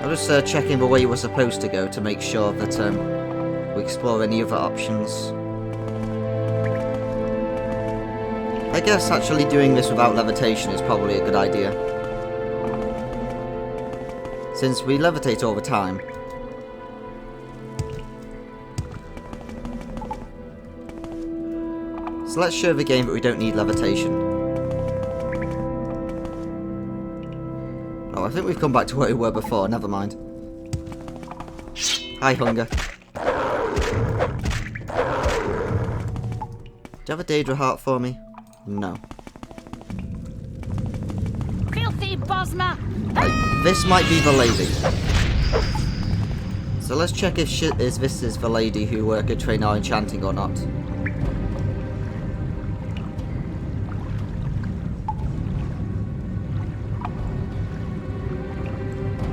I'm just checking the way you were supposed to go to make sure that we explore any other options. I guess actually doing this without levitation is probably a good idea. Since we levitate all the time. So let's show the game that we don't need levitation. Oh, I think we've come back to where we were before, never mind. Hi, Hunger. Do you have a Daedra heart for me? No. Filthy Bosma! Right, this might be the lady. So let's check if this is the lady who could train our enchanting or not.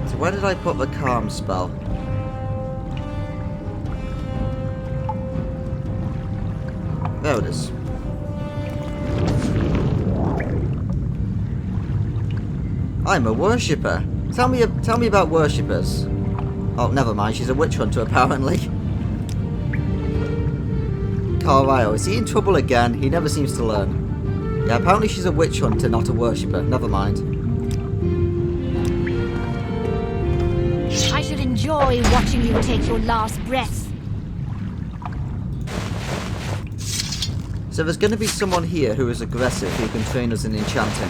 So where did I put the calm spell? There it is. I'm a worshipper. Tell me about worshippers. Oh, never mind. She's a witch hunter, apparently. Carlisle, is he in trouble again? He never seems to learn. Yeah, apparently she's a witch hunter, not a worshipper. Never mind. I should enjoy watching you take your last breath. So there's going to be someone here who is aggressive who can train us in enchanting.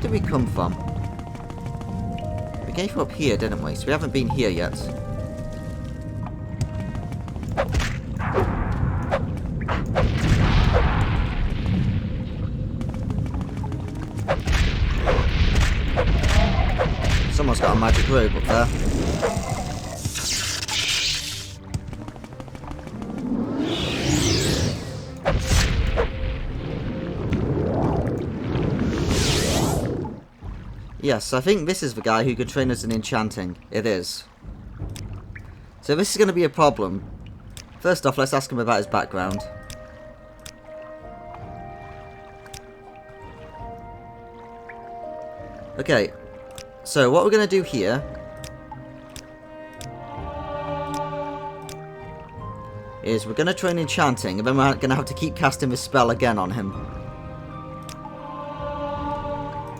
did we come from? We came from up here, didn't we? So we haven't been here yet. Someone's got a magic robe up there. Yes, I think this is the guy who can train us in enchanting. It is. So this is going to be a problem. First off, let's ask him about his background. Okay, so what we're going to do here is we're going to train enchanting, and then we're going to have to keep casting this spell again on him.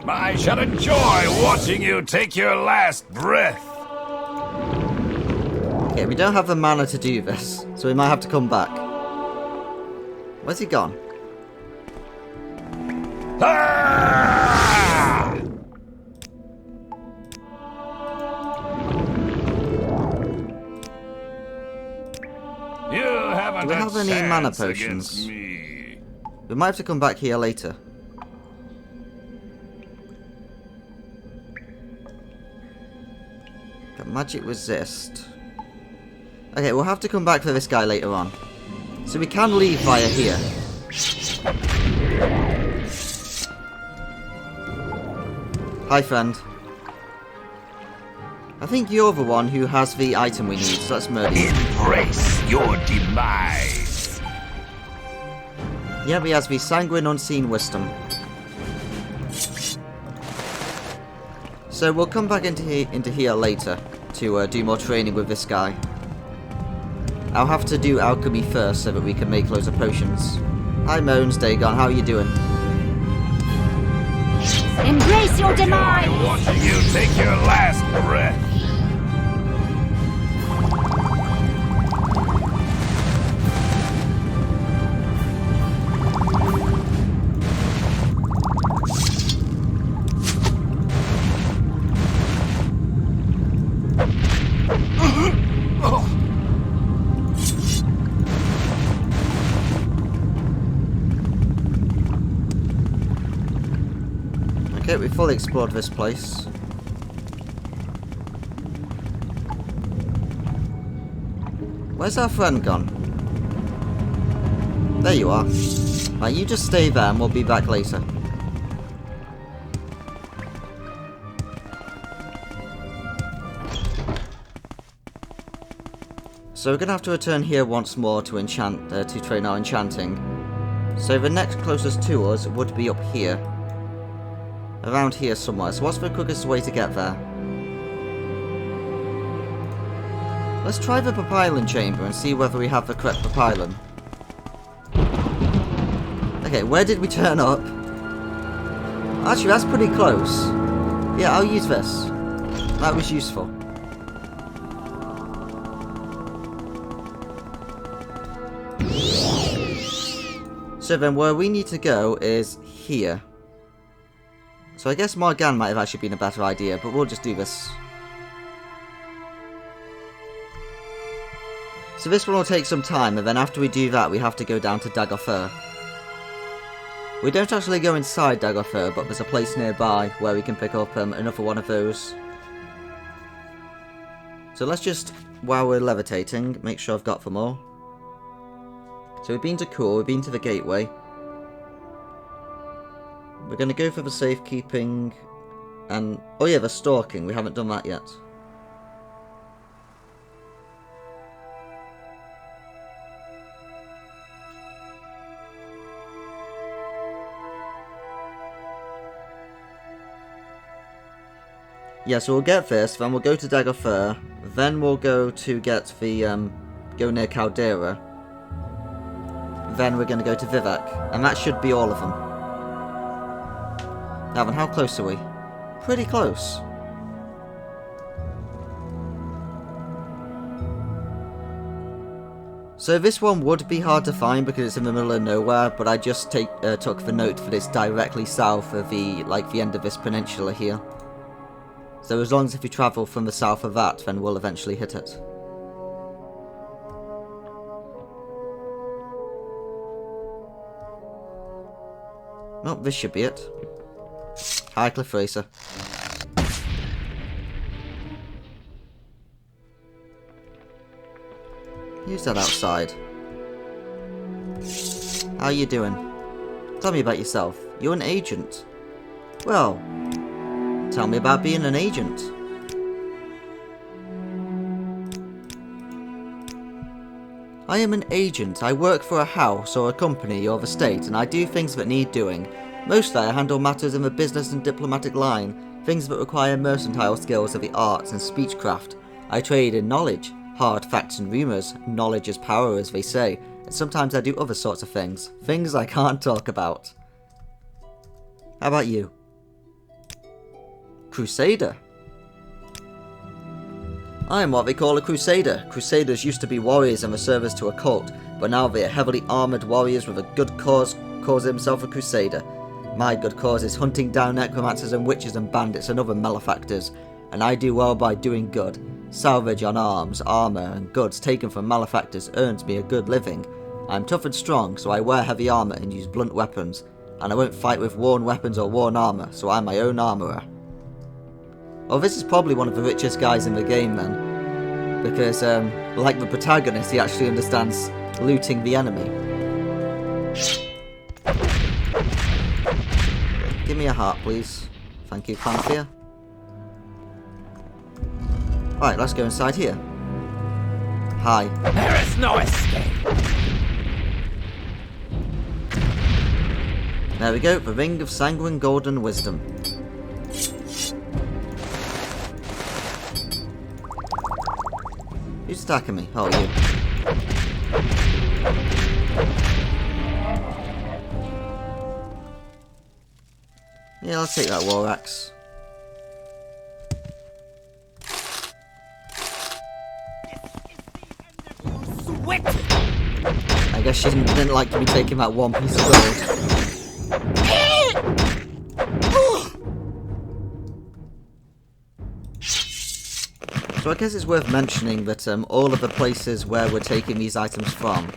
I shall enjoy watching you take your last breath. Okay, we don't have the mana to do this, so we might have to come back. Where's he gone? Ah! You haven't Do we have any mana potions? Me. We might have to come back here later. Got magic resist. Okay, we'll have to come back for this guy later on. So we can leave via here. Hi, friend. I think you're the one who has the item we need, so let's murder you. Embrace your demise. Yeah, he has the sanguine unseen wisdom. So we'll come back into here later to do more training with this guy. I'll have to do alchemy first so that we can make loads of potions. Hi Moans, Dagon, how are you doing? Embrace your demise! I'm watching you take your last breath. Okay, we fully explored this place. Where's our friend gone? There you are. Right, you just stay there and we'll be back later. So we're gonna have to return here once more to enchant, to train our enchanting. So the next closest to us would be up here. Around here somewhere. So what's the quickest way to get there? Let's try the propylon chamber and see whether we have the correct propylon. Okay, where did we turn up? Actually, that's pretty close. Yeah, I'll use this. That was useful. So then where we need to go is here. So I guess Morgan might have actually been a better idea, but we'll just do this. So this one will take some time, and then after we do that, we have to go down to Dagorthur. We don't actually go inside Dagorthur, but there's a place nearby where we can pick up another one of those. So let's just, while we're levitating, make sure I've got them all. So we've been to Core, we've been to the gateway. We're going to go for the safekeeping and... oh yeah, the stalking. We haven't done that yet. Yeah, so we'll get this, then we'll go to Dagorthur, then we'll go to get the, go near Caldera. Then we're going to go to Vivek, and that should be all of them. Now then, how close are we? Pretty close. So this one would be hard to find because it's in the middle of nowhere, but I just took the note that it's directly south of the end of this peninsula here. So as long as if you travel from the south of that, then we'll eventually hit it. Oh, this should be it. Hi, Cliff Racer. Who's that outside? How you doing? Tell me about yourself. You're an agent. Well, tell me about being an agent. I am an agent. I work for a house or a company or the state, and I do things that need doing. Mostly I handle matters in the business and diplomatic line, things that require mercantile skills of the arts and speechcraft. I trade in knowledge, hard facts and rumours, knowledge is power as they say, and sometimes I do other sorts of things I can't talk about. How about you? Crusader. I am what they call a crusader. Crusaders used to be warriors in the service to a cult, but now they are heavily armoured warriors with a good cause, calls himself a crusader. My good cause is hunting down necromancers and witches and bandits and other malefactors, and I do well by doing good. Salvage on arms, armour and goods taken from malefactors earns me a good living. I am tough and strong, so I wear heavy armour and use blunt weapons, and I won't fight with worn weapons or worn armour, so I'm my own armourer. Oh, this is probably one of the richest guys in the game then, because like the protagonist, he actually understands looting the enemy. Give me a heart, please. Thank you, Clanfear. Right, let's go inside here. Hi. There is no escape. There we go, the Ring of Sanguine Golden Wisdom. Who's attacking me? Oh, you. Yeah, I'll take that war axe. I guess she didn't like to be taking that one piece of gold. So I guess it's worth mentioning that all of the places where we're taking these items from,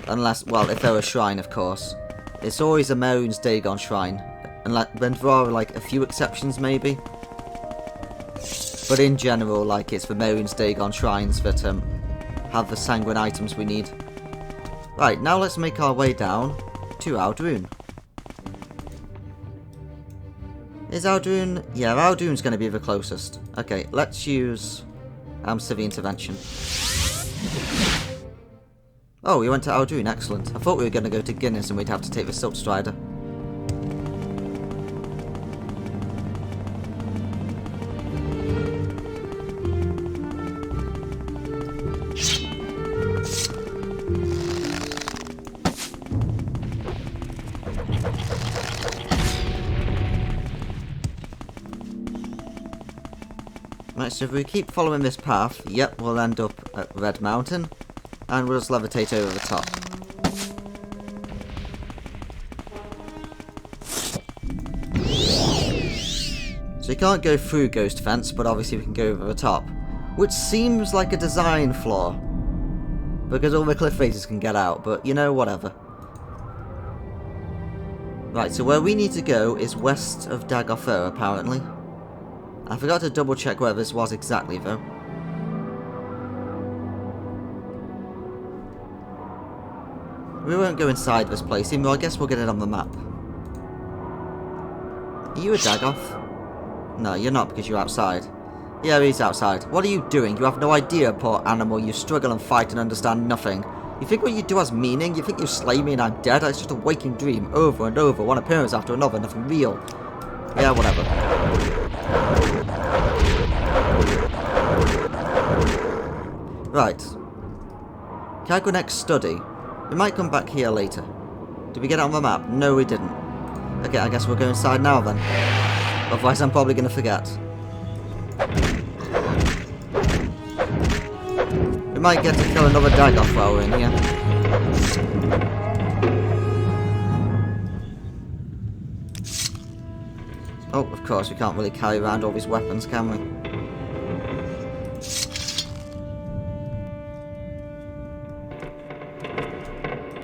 unless, well, if they're a shrine, of course, it's always a Morrowind's Dagon shrine. And then there are like a few exceptions maybe, but in general, like, it's the Morrowind's Dagon shrines that have the sanguine items we need. Right, now let's make our way down to Aldrune. Is Aldrune? Yeah, Aldrune's going to be the closest. Okay, let's use Civil Intervention. Oh, we went to Aldrune, excellent. I thought we were going to go to Guinness and we'd have to take the Silk Strider. Right, so if we keep following this path, yep, we'll end up at Red Mountain, and we'll just levitate over the top. So you can't go through Ghost Fence, but obviously we can go over the top, which seems like a design flaw, because all the cliff faces can get out, but you know, whatever. Right, so where we need to go is west of Dagother, apparently. I forgot to double check where this was exactly though. We won't go inside this place, even though I guess we'll get it on the map. Are you a Dagoth? No, you're not because you're outside. Yeah, he's outside. What are you doing? You have no idea, poor animal. You struggle and fight and understand nothing. You think what you do has meaning? You think you slay me and I'm dead? It's just a waking dream, over and over, one appearance after another, nothing real. Yeah, whatever. Right. Kagunek's study. We might come back here later. Did we get it on the map? No, we didn't. Okay, I guess we'll go inside now then. Otherwise I'm probably going to forget. We might get to kill another Dagoth while we're in here. Oh, of course, we can't really carry around all these weapons, can we?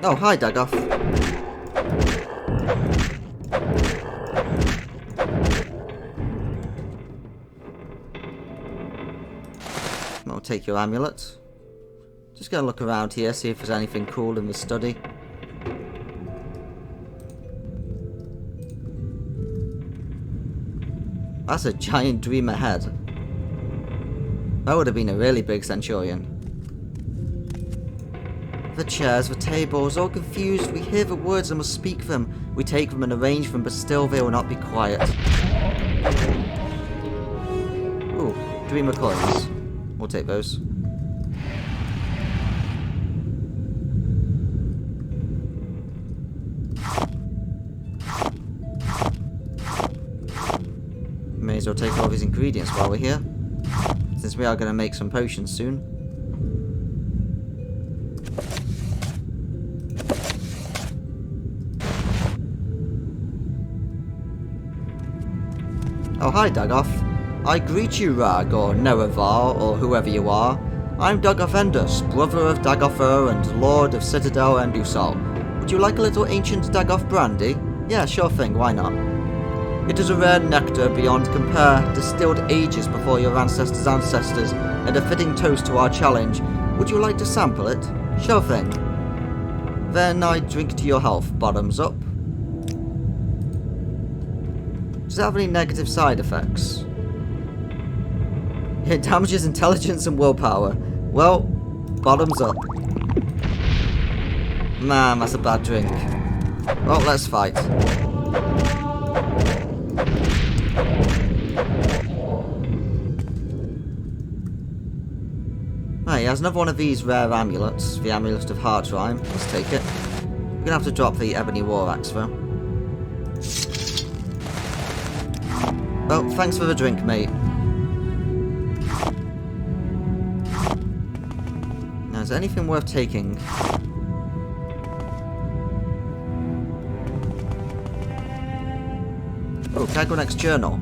Oh, hi, Dagoth. I'll take your amulet. Just gonna look around here, see if there's anything cool in the study. That's a giant dreamer head. That would have been a really big centurion. The chairs, the tables, all confused. We hear the words and must speak them. We take them and arrange them, but still they will not be quiet. Ooh, dreamer coins. We'll take those. May as well take all these ingredients while we're here, since we are going to make some potions soon. Oh, hi, Dagoth. I greet you, Rag, or Nerevar, or whoever you are. I'm Dagoth Endus, brother of Dagother and lord of Citadel and Usal. Would you like a little ancient Dagoth brandy? Yeah, sure thing, why not? It is a rare nectar beyond compare, distilled ages before your ancestors' ancestors, and a fitting toast to our challenge. Would you like to sample it? Sure thing. Then I drink to your health, bottoms up. Does it have any negative side effects? It damages intelligence and willpower. Well, bottoms up. Man, that's a bad drink. Well, let's fight. Hey, he has another one of these rare amulets. The Amulet of Heartrime. Let's take it. We're gonna have to drop the Ebony War Axe though. Well, thanks for the drink, mate. Now, is there anything worth taking? Oh, Kagronek's journal.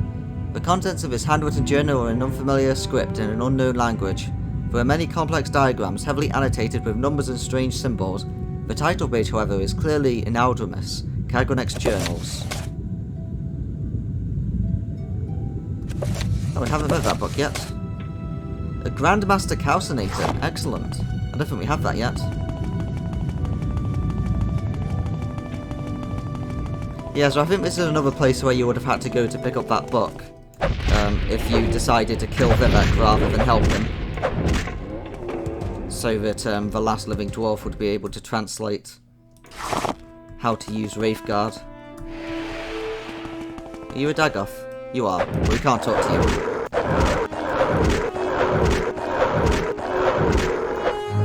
The contents of his handwritten journal are in an unfamiliar script in an unknown language. There are many complex diagrams heavily annotated with numbers and strange symbols. The title page, however, is clearly in Aldremis, Kagronek's journals. Oh, we haven't read that book yet. A Grandmaster Calcinator. Excellent. I don't think we have that yet. Yeah, so I think this is another place where you would have had to go to pick up that book. If you decided to kill Vivek rather than help him. So that the last living dwarf would be able to translate how to use Wraithguard. Are you a Dagoth? You are. We can't talk to you.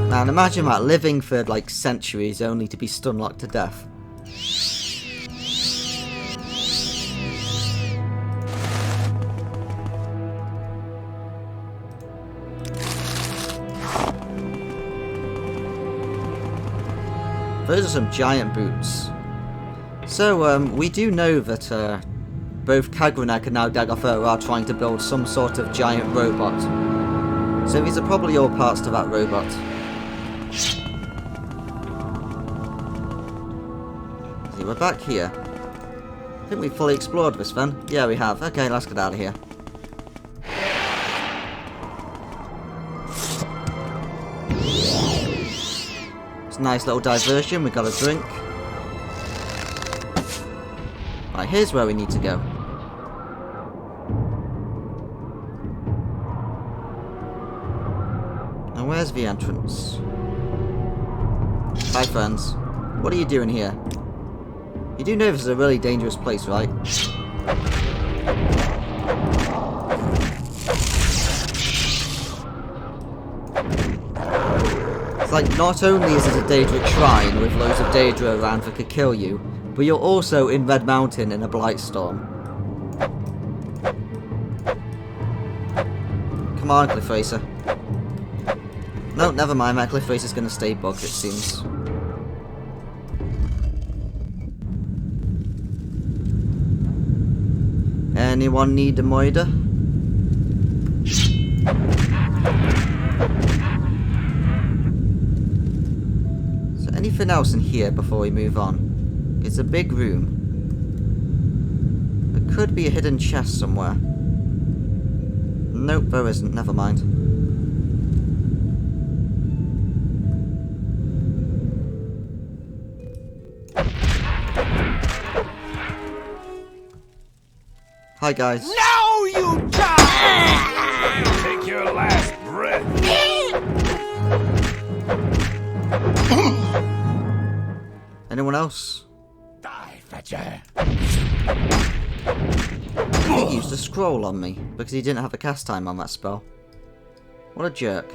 Now imagine that, living for like centuries only to be stun-locked to death. Those are some giant boots. So, we do know that both Kagranek and now Dagother are trying to build some sort of giant robot. So these are probably all parts to that robot. See, we're back here. I think we've fully explored this then. Yeah, we have. Okay, let's get out of here. Nice little diversion, we got a drink. Right, here's where we need to go. And where's the entrance? Hi friends. What are you doing here? You do know this is a really dangerous place, right? It's like, not only is it a Daedric shrine with loads of Daedra around that could kill you, but you're also in Red Mountain in a blight storm. Come on, Cliff Racer. No, never mind. That cliff face is going to stay bugged, it seems. Anyone need a moida? Is there anything else in here before we move on? It's a big room. There could be a hidden chest somewhere. Nope, there isn't. Never mind. Hi, guys. Now you die! Take your last breath. Anyone else? Die, fetcher. He used a scroll on me because he didn't have a cast time on that spell. What a jerk.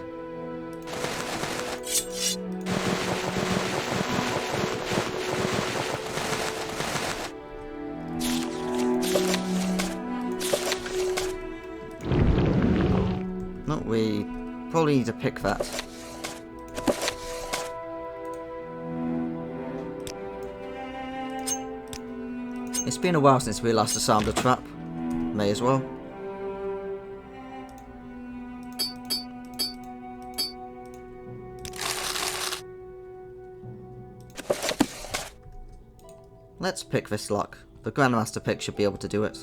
No, we probably need to pick that. It's been a while since we last disarmed a trap. May as well. Let's pick this lock. The Grandmaster pick should be able to do it.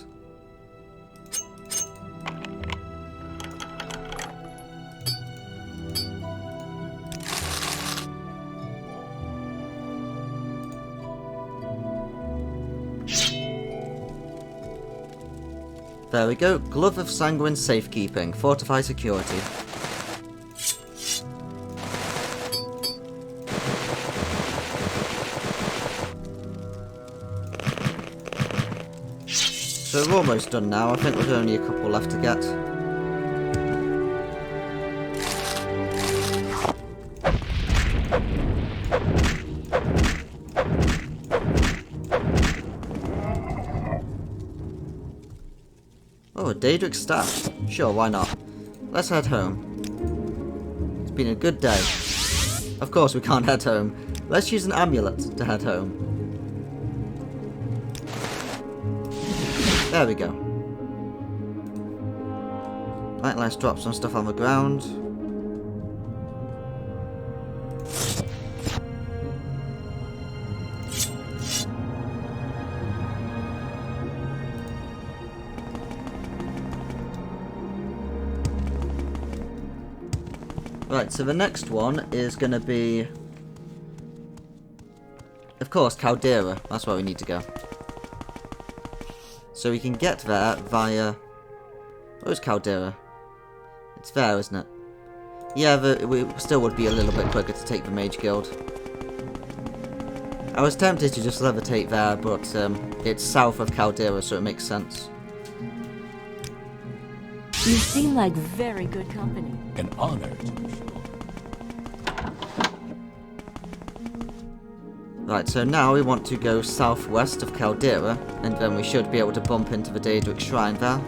There we go. Glove of Sanguine Safekeeping. Fortify security. So we're almost done now. I think there's only a couple left to get. Oh, a Daedric staff. Sure, why not? Let's head home. It's been a good day. Of course we can't head home. Let's use an amulet to head home. There we go. Right, let's drop some stuff on the ground. Right, so the next one is going to be, of course, Caldera. That's where we need to go. So we can get there via... Where's Caldera? It's there, isn't it? Yeah, we still would be a little bit quicker to take the Mage Guild. I was tempted to just levitate there, but it's south of Caldera, so it makes sense. You seem like very good company. An honor, to be sure. Right, so now we want to go southwest of Caldera, and then we should be able to bump into the Daedric Shrine there.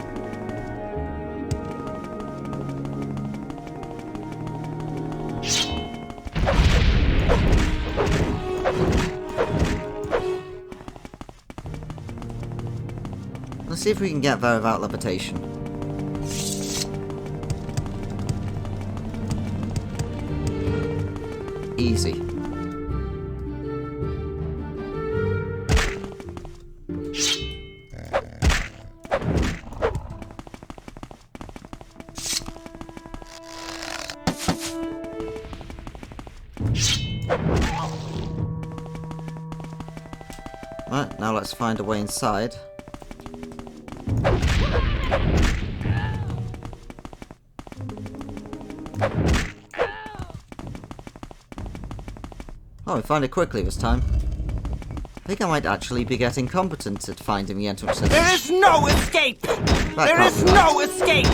Let's see if we can get there without levitation. Easy. Right, now let's find a way inside. Oh, we found it quickly this time. I think I might actually be getting competent at finding the entrance. There is no escape! There is no escape!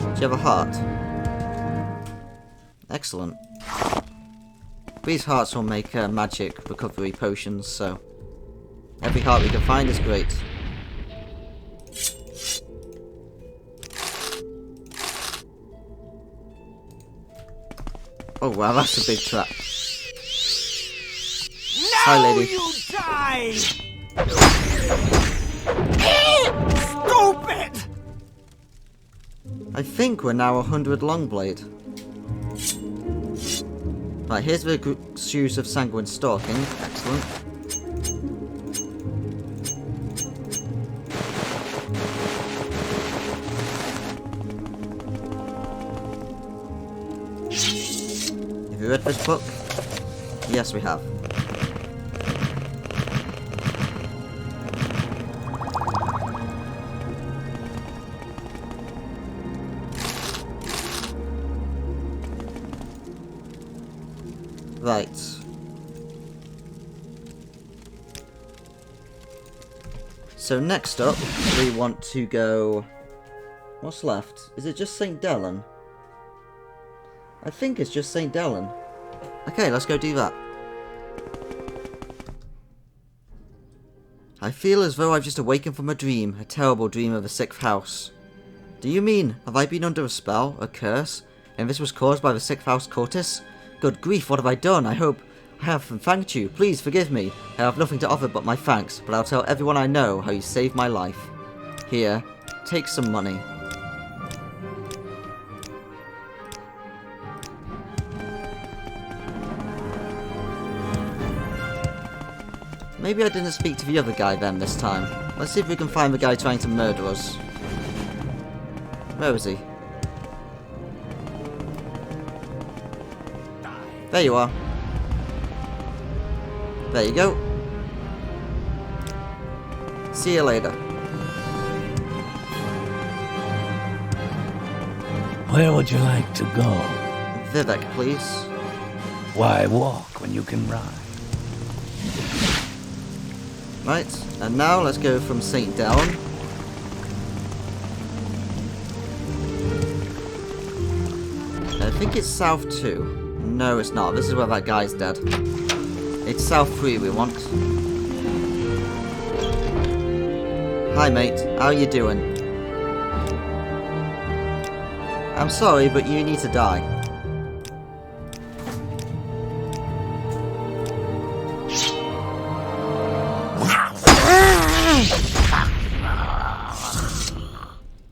Do you have a heart? Excellent. These hearts will make magic recovery potions, so Every heart we can find is great. Oh wow, that's a big trap. Hi, lady. You die! Stupid! I think we're now 100 Longblade. Right, here's the shoes of Sanguine Stalking. Excellent. Have you read this book? Yes, we have. Right. So next up, we want to go... What's left? Is it just St. Dellen? I think it's just St. Dellen. Okay, let's go do that. I feel as though I've just awakened from a dream, a terrible dream of the 6th house. Do you mean, have I been under a spell, a curse, and this was caused by the 6th house cultists? Good grief, what have I done? I hope I have thanked you. Please forgive me. I have nothing to offer but my thanks, but I'll tell everyone I know how you saved my life. Here, take some money. Maybe I didn't speak to the other guy then this time. Let's see if we can find the guy trying to murder us. Where is he? There you are. There you go. See you later. Where would you like to go? Vivek, please. Why walk when you can ride? Right, and now let's go from St. Dellen. I think it's south 2. No, it's not. This is where that guy's dead. It's south 3 we want. Hi, mate. How you doing? I'm sorry, but you need to die.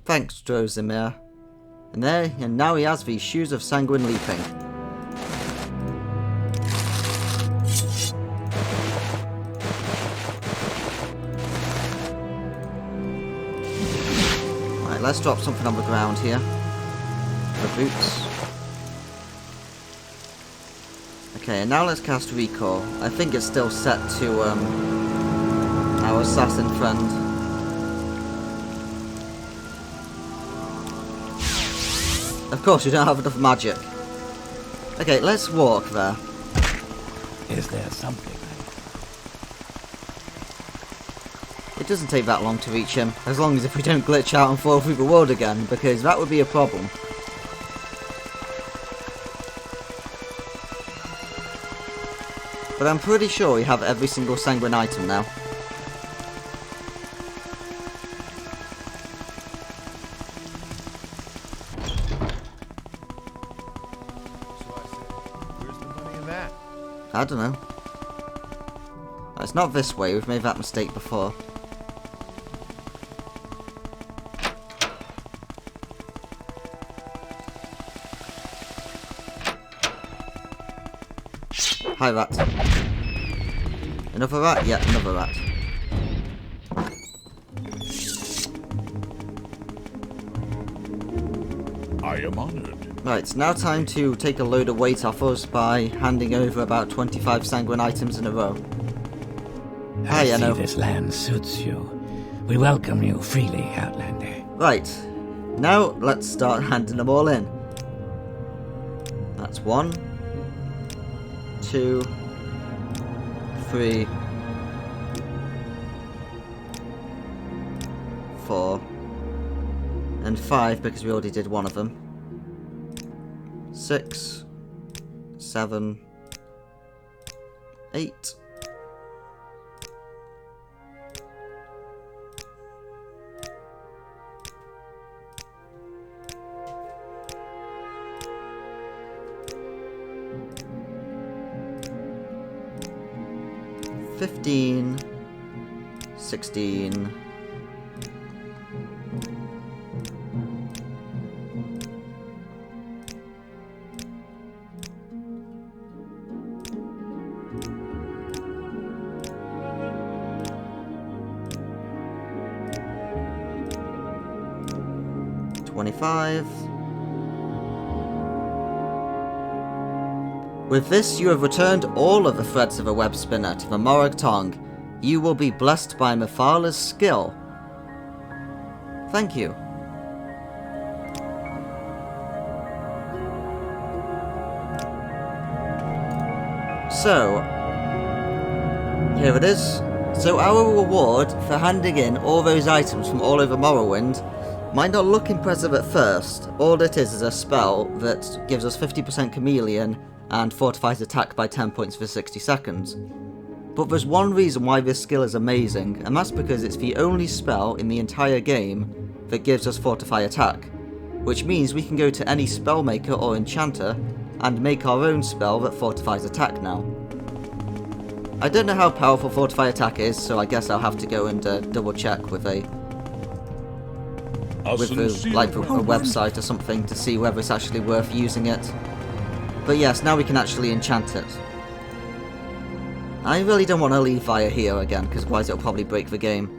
Thanks, Drosimir. And now he has these shoes of sanguine leaping. Right, let's drop something on the ground here. The boots. Okay, and now let's cast Recall. I think it's still set to our assassin friend. Of course, we don't have enough magic. Okay, let's walk there. Is there something? It doesn't take that long to reach him, as long as if we don't glitch out and fall through the world again, because that would be a problem. But I'm pretty sure we have every single sanguine item now. I don't know. It's not this way, we've made that mistake before. Hi, rat. Another rat? Yeah, another rat. I am honored. Right, it's now time to take a load of weight off us by handing over about 25 sanguine items in a row. I see this land suits you. We welcome you freely, Outlander. Right, now let's start handing them all in. That's 1, 2, 3, 4, and 5 because we already did one of them. 6, 7, 8, 15, 16. With this, you have returned all of the threads of a web spinner to the Morag tongue. You will be blessed by Mephalah's skill. Thank you. So, here it is. So our reward for handing in all those items from all over Morrowind might not look impressive at first. All it is a spell that gives us 50% chameleon and fortifies attack by 10 points for 60 seconds. But there's one reason why this skill is amazing, and that's because it's the only spell in the entire game that gives us fortify attack, which means we can go to any spellmaker or enchanter and make our own spell that fortifies attack now. I don't know how powerful fortify attack is, so I guess I'll have to go and double check with a website or something to see whether it's actually worth using it. But yes, now we can actually enchant it. I really don't want to leave via here again, because otherwise it'll probably break the game.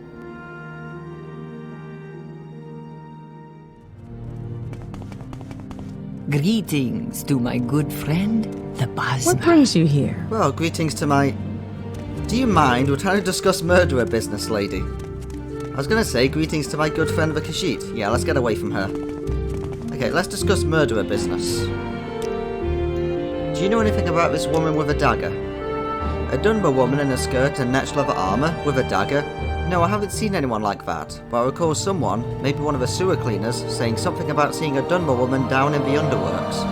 Greetings to my good friend, the Basma. What brings you here? Well, greetings to my... Do you mind? We're trying to discuss murderer business, lady. I was going to say greetings to my good friend the Khajiit. Yeah, let's get away from her. Okay, let's discuss murderer business. Do you know anything about this woman with a dagger? A Dunbar woman in a skirt and netched leather armour with a dagger? No, I haven't seen anyone like that, but I recall someone, maybe one of the sewer cleaners, saying something about seeing a Dunbar woman down in the underworks.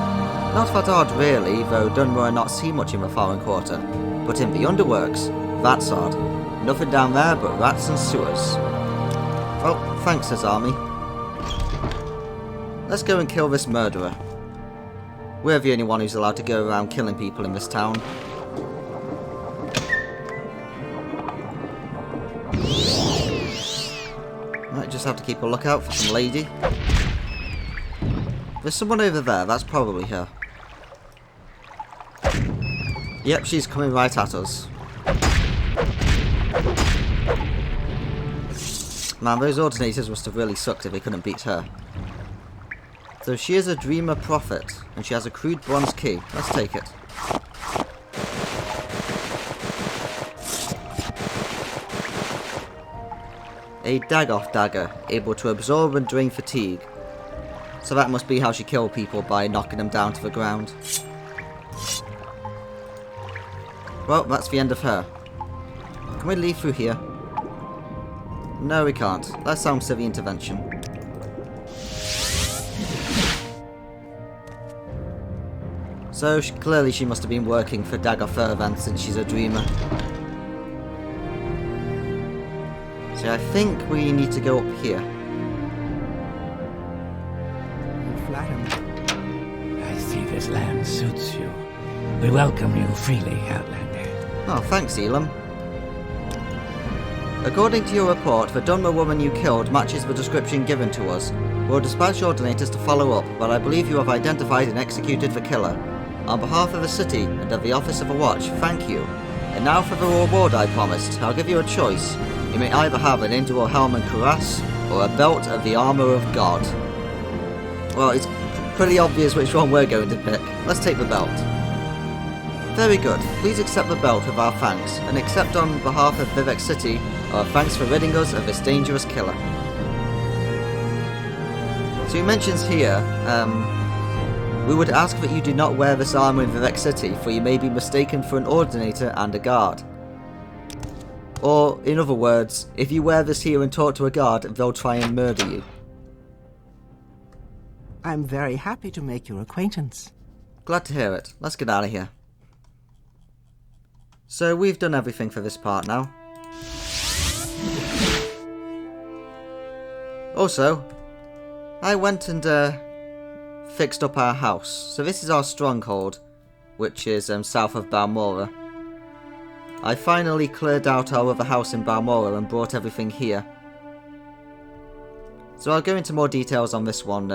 Not that odd really, though Dunbar are not seen much in the foreign quarter, but in the underworks, that's odd. Nothing down there but rats and sewers. Well, thanks, Azami. Let's go and kill this murderer. We're the only one who's allowed to go around killing people in this town. Might just have to keep a lookout for some lady. There's someone over there, that's probably her. Yep, she's coming right at us. Man, those ordinators must have really sucked if they couldn't beat her. So she is a Dreamer Prophet, and she has a crude bronze key. Let's take it. A Dagoth dagger, able to absorb and drain fatigue. So that must be how she killed people, by knocking them down to the ground. Well, that's the end of her. Can we leave through here? No, we can't. Let's sound civil intervention. So, clearly she must have been working for Dagoth Ervan since she's a dreamer. So I think we need to go up here. I see this land suits you. We welcome you freely, Outlander. Oh, thanks, Elam. According to your report, the Dunmer woman you killed matches the description given to us. We'll dispatch ordinators to follow up, but I believe you have identified and executed the killer. On behalf of the city and of the Office of a Watch, thank you. And now for the reward I promised. I'll give you a choice. You may either have an Indral helm and cuirass, or a belt of the armour of God. Well, it's pretty obvious which one we're going to pick. Let's take the belt. Very good. Please accept the belt with our thanks, and accept on behalf of Vivek City our thanks for ridding us of this dangerous killer. So he mentions here, we would ask that you do not wear this armour in Vivek City, for you may be mistaken for an ordinator and a guard. Or, in other words, if you wear this here and talk to a guard, they'll try and murder you. I'm very happy to make your acquaintance. Glad to hear it. Let's get out of here. So, we've done everything for this part now. Also, I went and fixed up our house. So this is our stronghold, which is south of Balmora. I finally cleared out our other house in Balmoral and brought everything here. So I'll go into more details on this one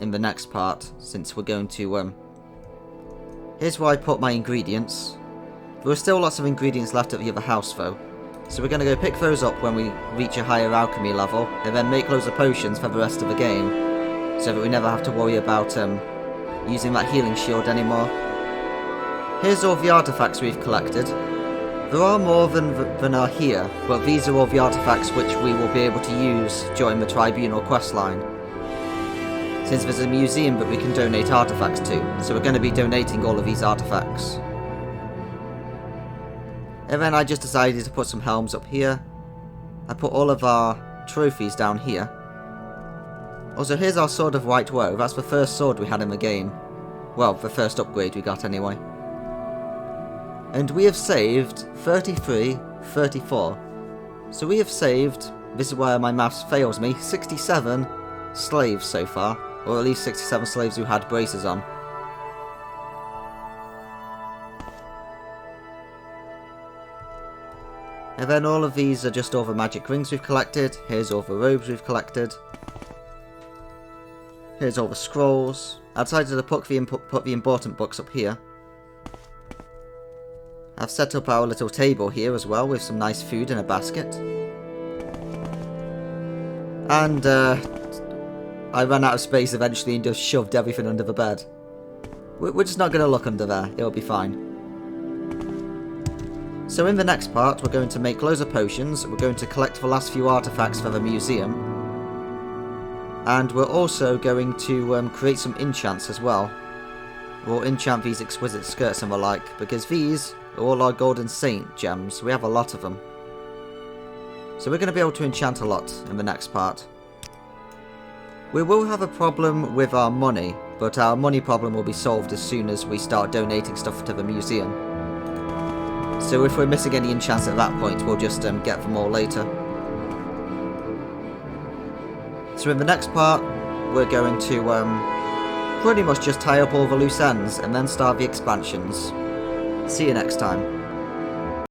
in the next part, since we're going to... Here's where I put my ingredients. There are still lots of ingredients left at the other house though, so we're going to go pick those up when we reach a higher alchemy level, and then make loads of potions for the rest of the game, so that we never have to worry about using that healing shield anymore. Here's all the artifacts we've collected. There are more than are here, but these are all the artifacts which we will be able to use during the Tribunal questline. Since there's a museum that we can donate artifacts to, so we're going to be donating all of these artifacts. And then I just decided to put some helms up here. I put all of our trophies down here. Also, here's our Sword of White Woe. That's the first sword we had in the game. Well, the first upgrade we got anyway. And we have saved 33, 34. So we have saved, this is where my maths fails me, 67 slaves so far. Or at least 67 slaves who had braces on. And then all of these are just all the magic rings we've collected. Here's all the robes we've collected. Here's all the scrolls. I decided to put the important books up here. I've set up our little table here as well with some nice food in a basket. And I ran out of space eventually and just shoved everything under the bed. We're just not going to look under there. It'll be fine. So in the next part, we're going to make loads of potions, we're going to collect the last few artifacts for the museum, and we're also going to create some enchants as well. We'll enchant these exquisite skirts and the like, because these are all our Golden Saint gems, we have a lot of them. So we're going to be able to enchant a lot in the next part. We will have a problem with our money, but our money problem will be solved as soon as we start donating stuff to the museum. So if we're missing any enchants at that point, we'll just get them all later. So in the next part, we're going to pretty much just tie up all the loose ends and then start the expansions. See you next time.